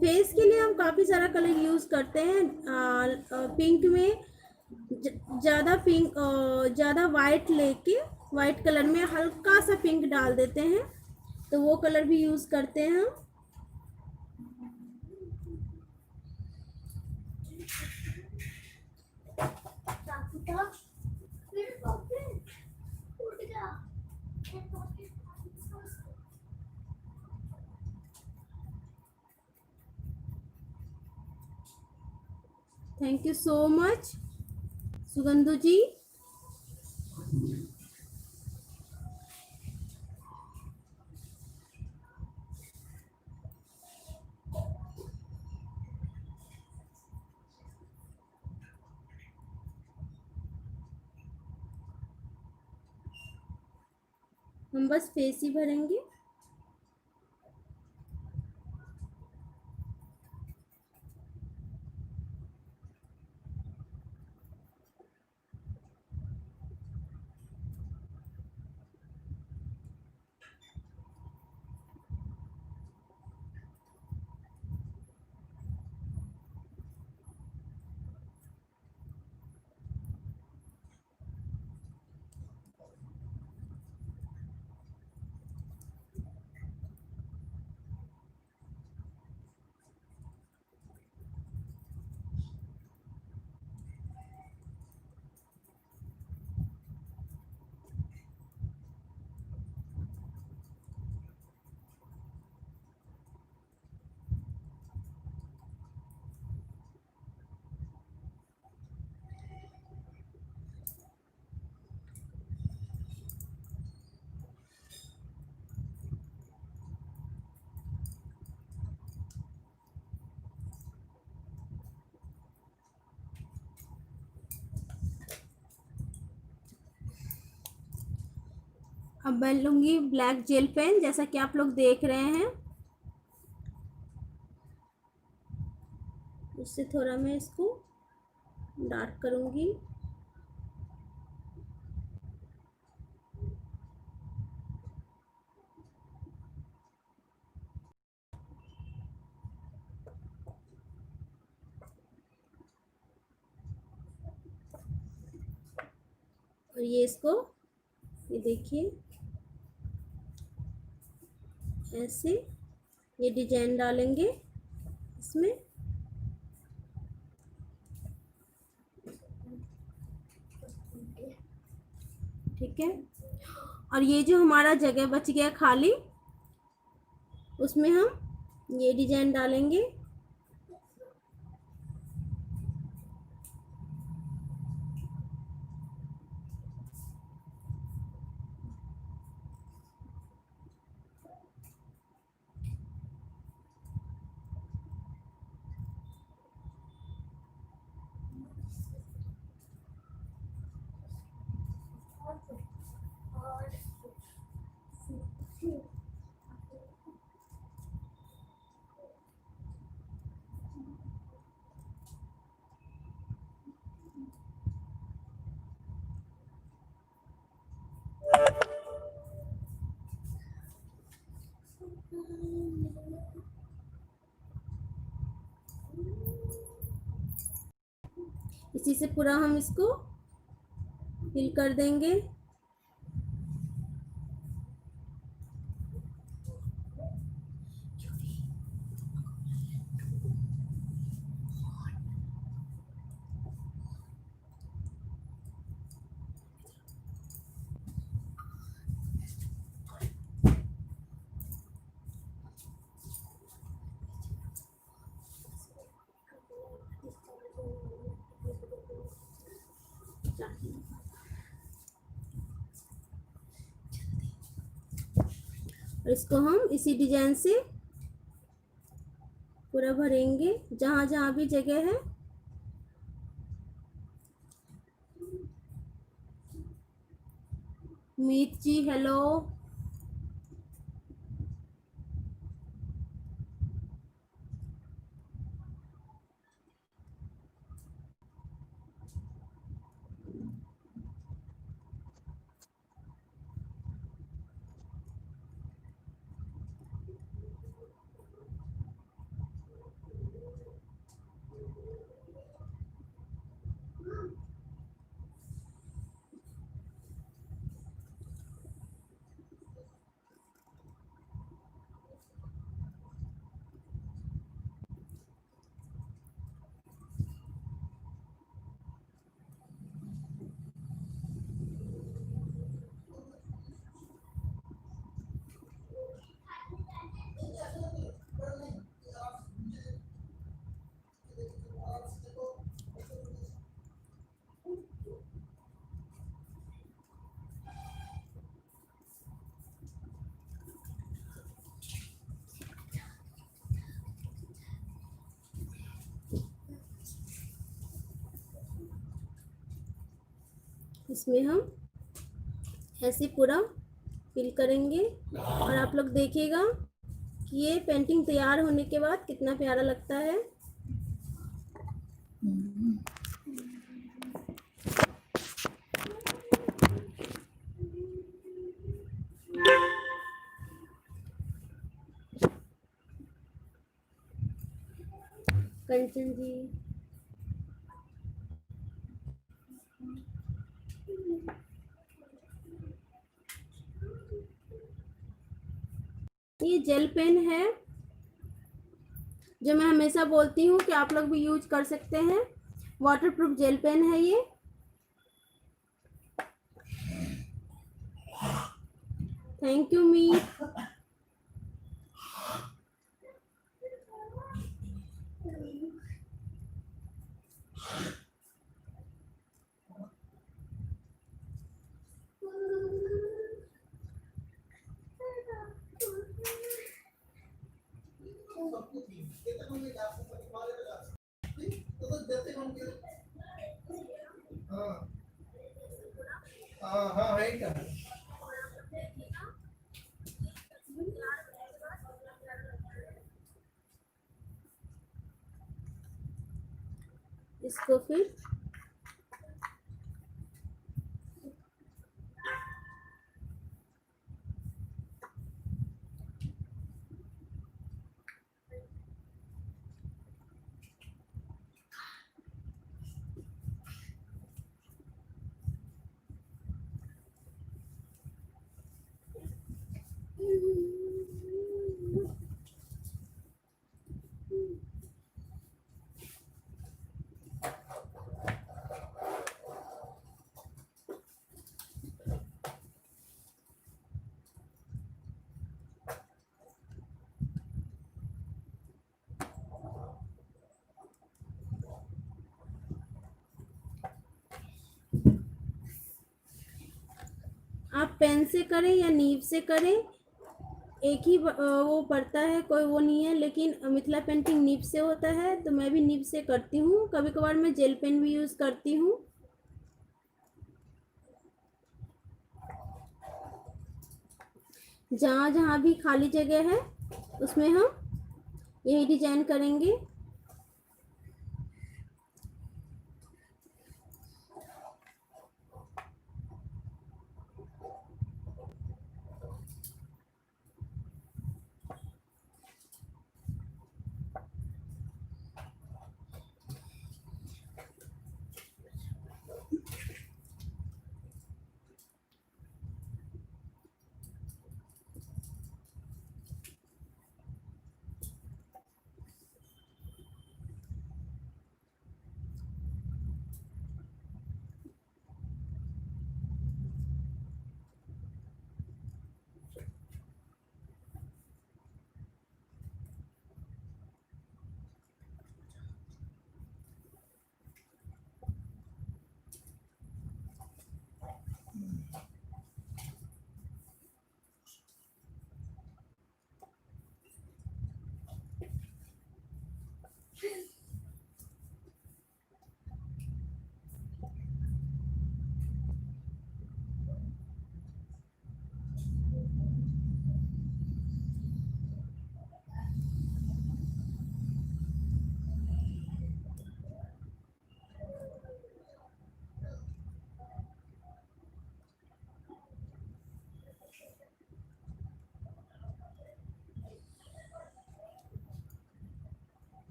फेस के लिए हम काफ़ी सारा कलर यूज़ करते हैं। पिंक में ज़्यादा पिंक, ज़्यादा वाइट लेके वाइट कलर में हल्का सा पिंक डाल देते हैं, तो वो कलर भी यूज़ करते हैं हम। थैंक यू सो मच सुगंधु जी। हम बस फेस ही भरेंगे। अब मैं लूँगी ब्लैक जेल पेन, जैसा कि आप लोग देख रहे हैं। इससे थोड़ा मैं इसको डार्क करूँगी। और ये इसको, ये देखिए ऐसे ये डिजाइन डालेंगे इसमें। ठीक है, और ये जो हमारा जगह बच गया खाली, उसमें हम ये डिजाइन डालेंगे। इसी से पूरा हम इसको फिल कर देंगे। और इसको हम इसी डिजाइन से पूरा भरेंगे जहाँ जहाँ भी जगह है। मीत जी हेलो, इसमें हम ऐसे पूरा फिल करेंगे और आप लोग देखिएगा कि ये पेंटिंग तैयार होने के बाद कितना प्यारा लगता है। कंचन जी, ये जेल पेन है जो मैं हमेशा बोलती हूँ कि आप लोग भी यूज कर सकते हैं। वाटरप्रूफ जेल पेन है ये। थैंक यू मी। हाँ हाँ हाँ है क्या? इसको फिर आप पेन से करें या नीब से करें, एक ही वो पड़ता है, कोई वो नहीं है। लेकिन मिथिला पेंटिंग नीब से होता है तो मैं भी नीब से करती हूँ। कभी कभार मैं जेल पेन भी यूज करती हूँ। जहाँ जहाँ भी खाली जगह है उसमें हम यही डिजाइन करेंगे।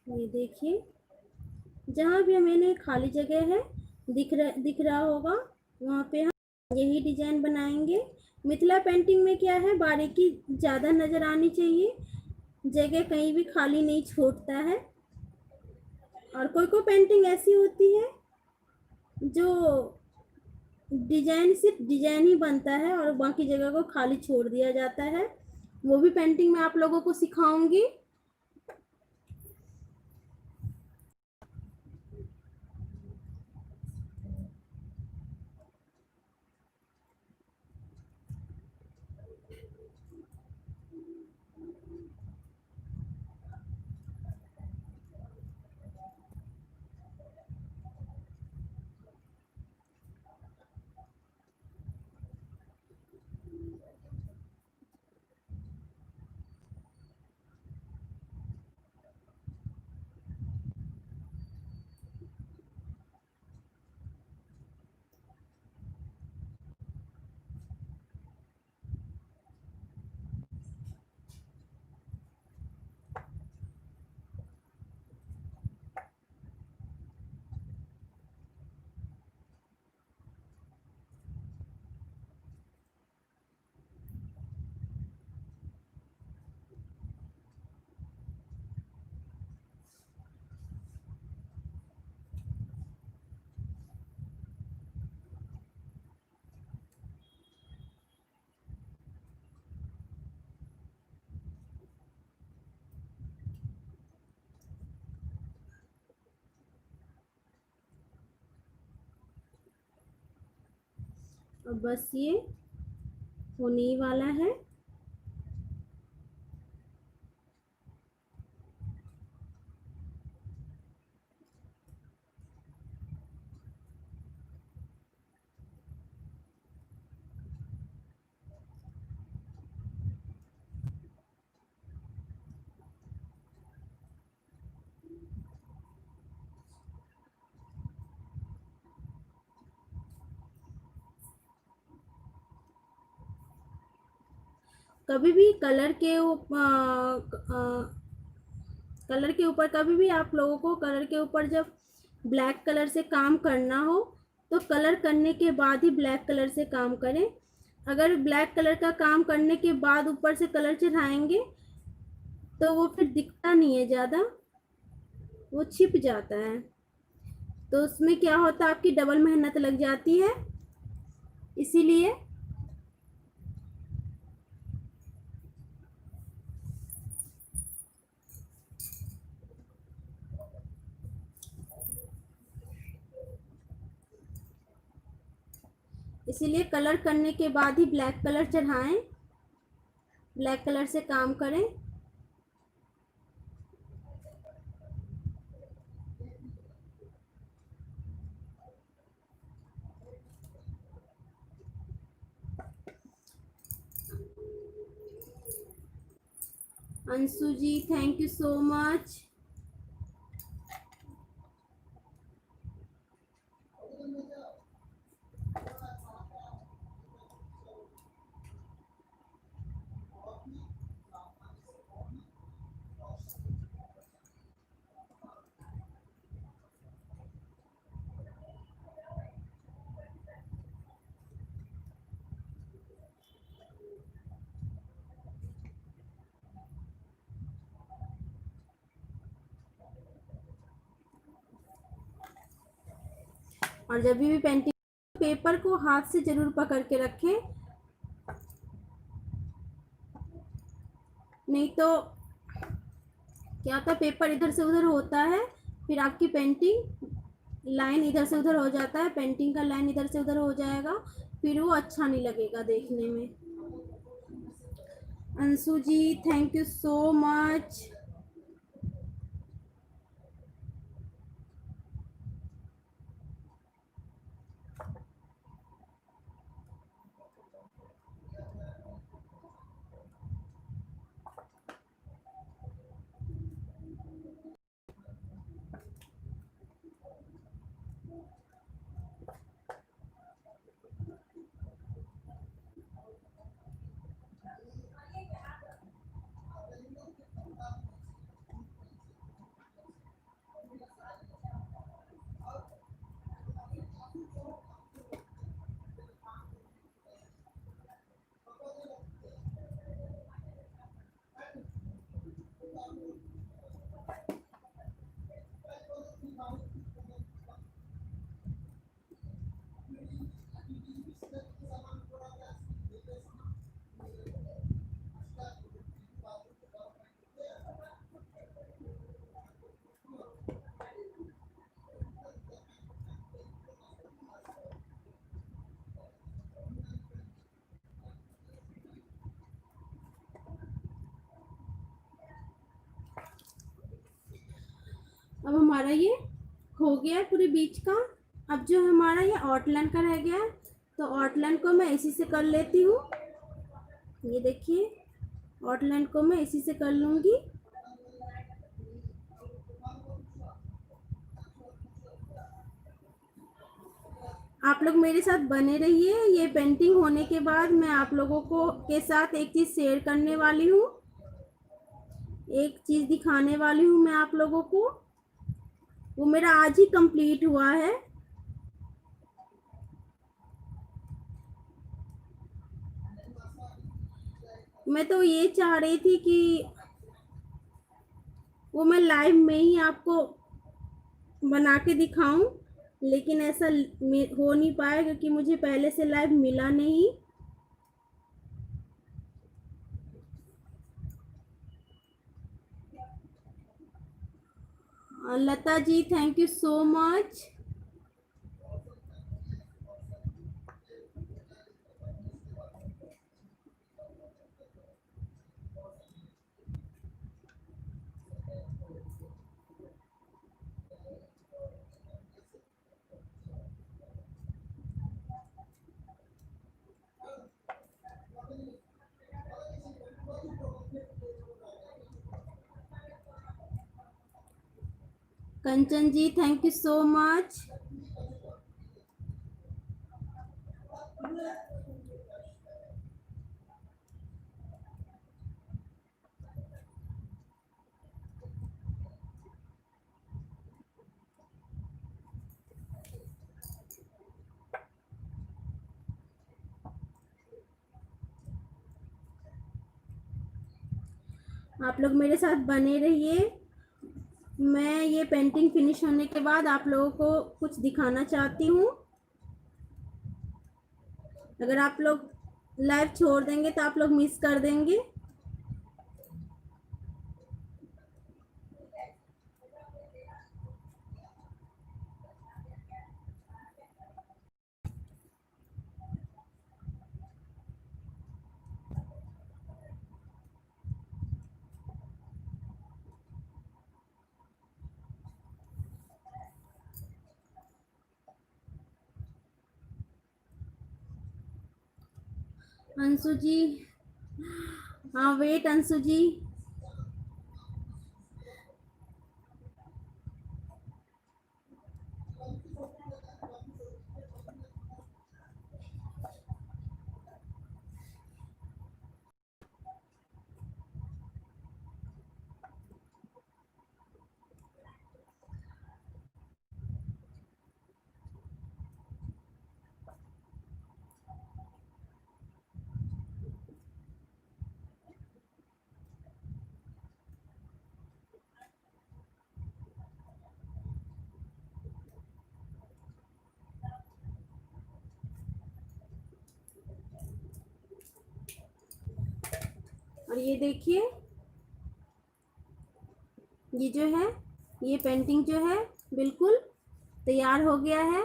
ये देखिए, जहाँ भी मैंने खाली जगह है दिख रहा होगा, वहाँ पे हम यही डिजाइन बनाएंगे। मिथिला पेंटिंग में क्या है, बारीकी ज़्यादा नज़र आनी चाहिए, जगह कहीं भी खाली नहीं छोड़ता है। और कोई कोई पेंटिंग ऐसी होती है जो डिजाइन सिर्फ डिजाइन ही बनता है और बाकी जगह को खाली छोड़ दिया जाता है। वो भी पेंटिंग में आप लोगों को सिखाऊंगी। अब बस ये होने ही वाला है। कभी भी कलर के ऊपर कभी भी आप लोगों को कलर के ऊपर जब ब्लैक कलर से काम करना हो तो कलर करने के बाद ही ब्लैक कलर से काम करें। अगर ब्लैक कलर का काम करने के बाद ऊपर से कलर चढ़ाएंगे तो वो फिर दिखता नहीं है ज़्यादा, वो छिप जाता है। तो उसमें क्या होता है, आपकी डबल मेहनत लग जाती है। इसीलिए इसीलिए कलर करने के बाद ही ब्लैक कलर चढ़ाएं, ब्लैक कलर से काम करें। Anshu ji thank you so much. और जब भी पेंटिंग पेपर को हाथ से जरूर पकड़ के रखें, नहीं तो क्या होता है पेपर इधर से उधर होता है, फिर आपकी पेंटिंग लाइन इधर से उधर हो जाता है, पेंटिंग का लाइन इधर से उधर हो जाएगा, फिर वो अच्छा नहीं लगेगा देखने में। Anshu ji thank you so much. अब हमारा ये हो गया है पूरे बीच का। अब जो हमारा ये आउटलाइन का रह गया है, तो आउटलाइन को मैं इसी से कर लेती हूँ। ये देखिए आउटलाइन को मैं इसी से कर लूँगी। आप लोग मेरे साथ बने रहिए। ये पेंटिंग होने के बाद मैं आप लोगों को के साथ एक चीज़ शेयर करने वाली हूँ, एक चीज़ दिखाने वाली हूँ मैं आप लोगों को। वो मेरा आज ही कंप्लीट हुआ है। मैं तो ये चाह रही थी कि वो मैं लाइव में ही आपको बना के दिखाऊं, लेकिन ऐसा हो नहीं पाया क्योंकि मुझे पहले से लाइव मिला नहीं। Lata ji thank you so much. Kanchan ji thank you so much. आप लोग मेरे साथ बने रहिए। मैं ये पेंटिंग फिनिश होने के बाद आप लोगों को कुछ दिखाना चाहती हूँ। अगर आप लोग लाइव छोड़ देंगे तो आप लोग मिस कर देंगे। अंशु जी, हाँ वेट अंशु जी। और ये देखिए, ये जो है, ये पेंटिंग जो है बिल्कुल तैयार हो गया है।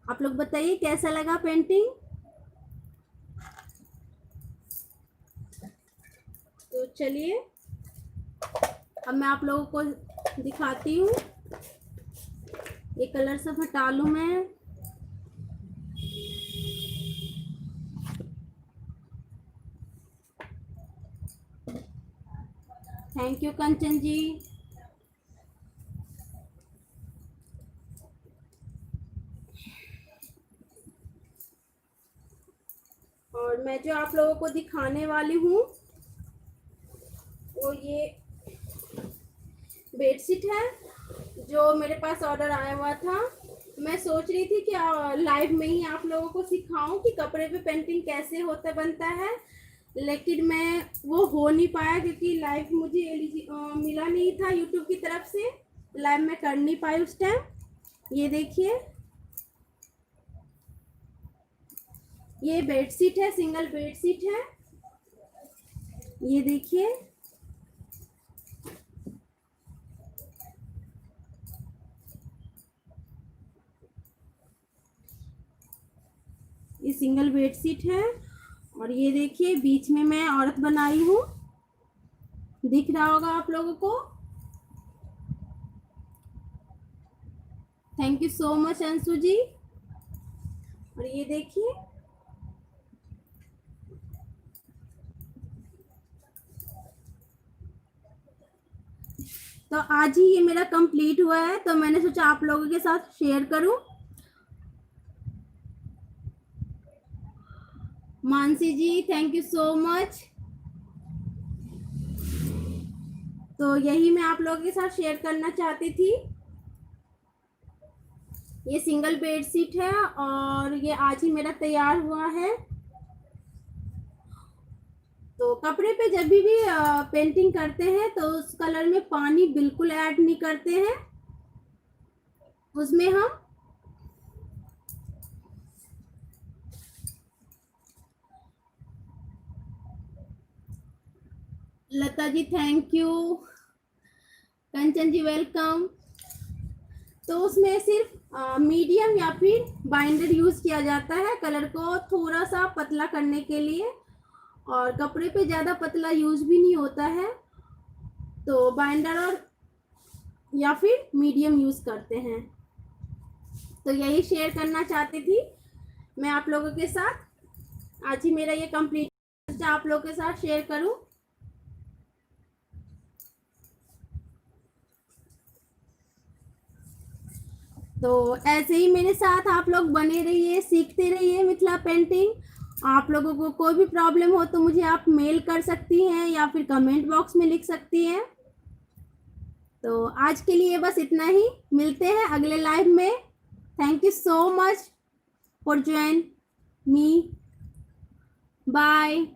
आप लोग बताइए कैसा लगा पेंटिंग। तो चलिए अब मैं आप लोगों को दिखाती हूँ। ये कलर सब हटा लूँ मैं। थैंक यू कंचन जी। और मैं जो आप लोगों को दिखाने वाली हूँ वो ये बेडशीट है जो मेरे पास ऑर्डर आया हुआ था। मैं सोच रही थी कि लाइव में ही आप लोगों को सिखाऊं कि कपड़े पे पेंटिंग कैसे होता बनता है, लेकिन मैं वो हो नहीं पाया क्योंकि लाइव मुझे मिला नहीं था यूट्यूब की तरफ से। लाइव में कर नहीं पाई उस टाइम। ये देखिए, ये बेडशीट है, सिंगल बेडशीट है। ये देखिए, ये सिंगल बेडशीट है। और ये देखिए बीच में मैं औरत बनाई हूँ, दिख रहा होगा आप लोगों को। Thank you so much Anshu ji. और ये देखिए, तो आज ही ये मेरा कंप्लीट हुआ है तो मैंने सोचा आप लोगों के साथ शेयर करूं। मानसी जी थैंक यू सो मच। तो यही मैं आप लोगों के साथ शेयर करना चाहती थी। ये सिंगल बेडशीट है और ये आज ही मेरा तैयार हुआ है। तो कपड़े पे जब भी पेंटिंग करते हैं तो उस कलर में पानी बिल्कुल ऐड नहीं करते हैं। उसमें हम Lata ji thank you, Kanchan ji welcome. तो उसमें सिर्फ मीडियम या फिर बाइंडर यूज किया जाता है कलर को थोड़ा सा पतला करने के लिए, और कपड़े पे ज्यादा पतला यूज भी नहीं होता है। तो बाइंडर और या फिर मीडियम यूज करते हैं। तो यही शेयर करना चाहती थी मैं आप लोगों के साथ। आज ही मेरा ये कंप्लीट आप लोगों के साथ शेयर करूं। तो ऐसे ही मेरे साथ आप लोग बने रहिए, सीखते रहिए मिथिला पेंटिंग। आप लोगों को कोई भी प्रॉब्लम हो तो मुझे आप मेल कर सकती हैं या फिर कमेंट बॉक्स में लिख सकती हैं। तो आज के लिए बस इतना ही, मिलते हैं अगले लाइव में। Thank you so much for join me, bye.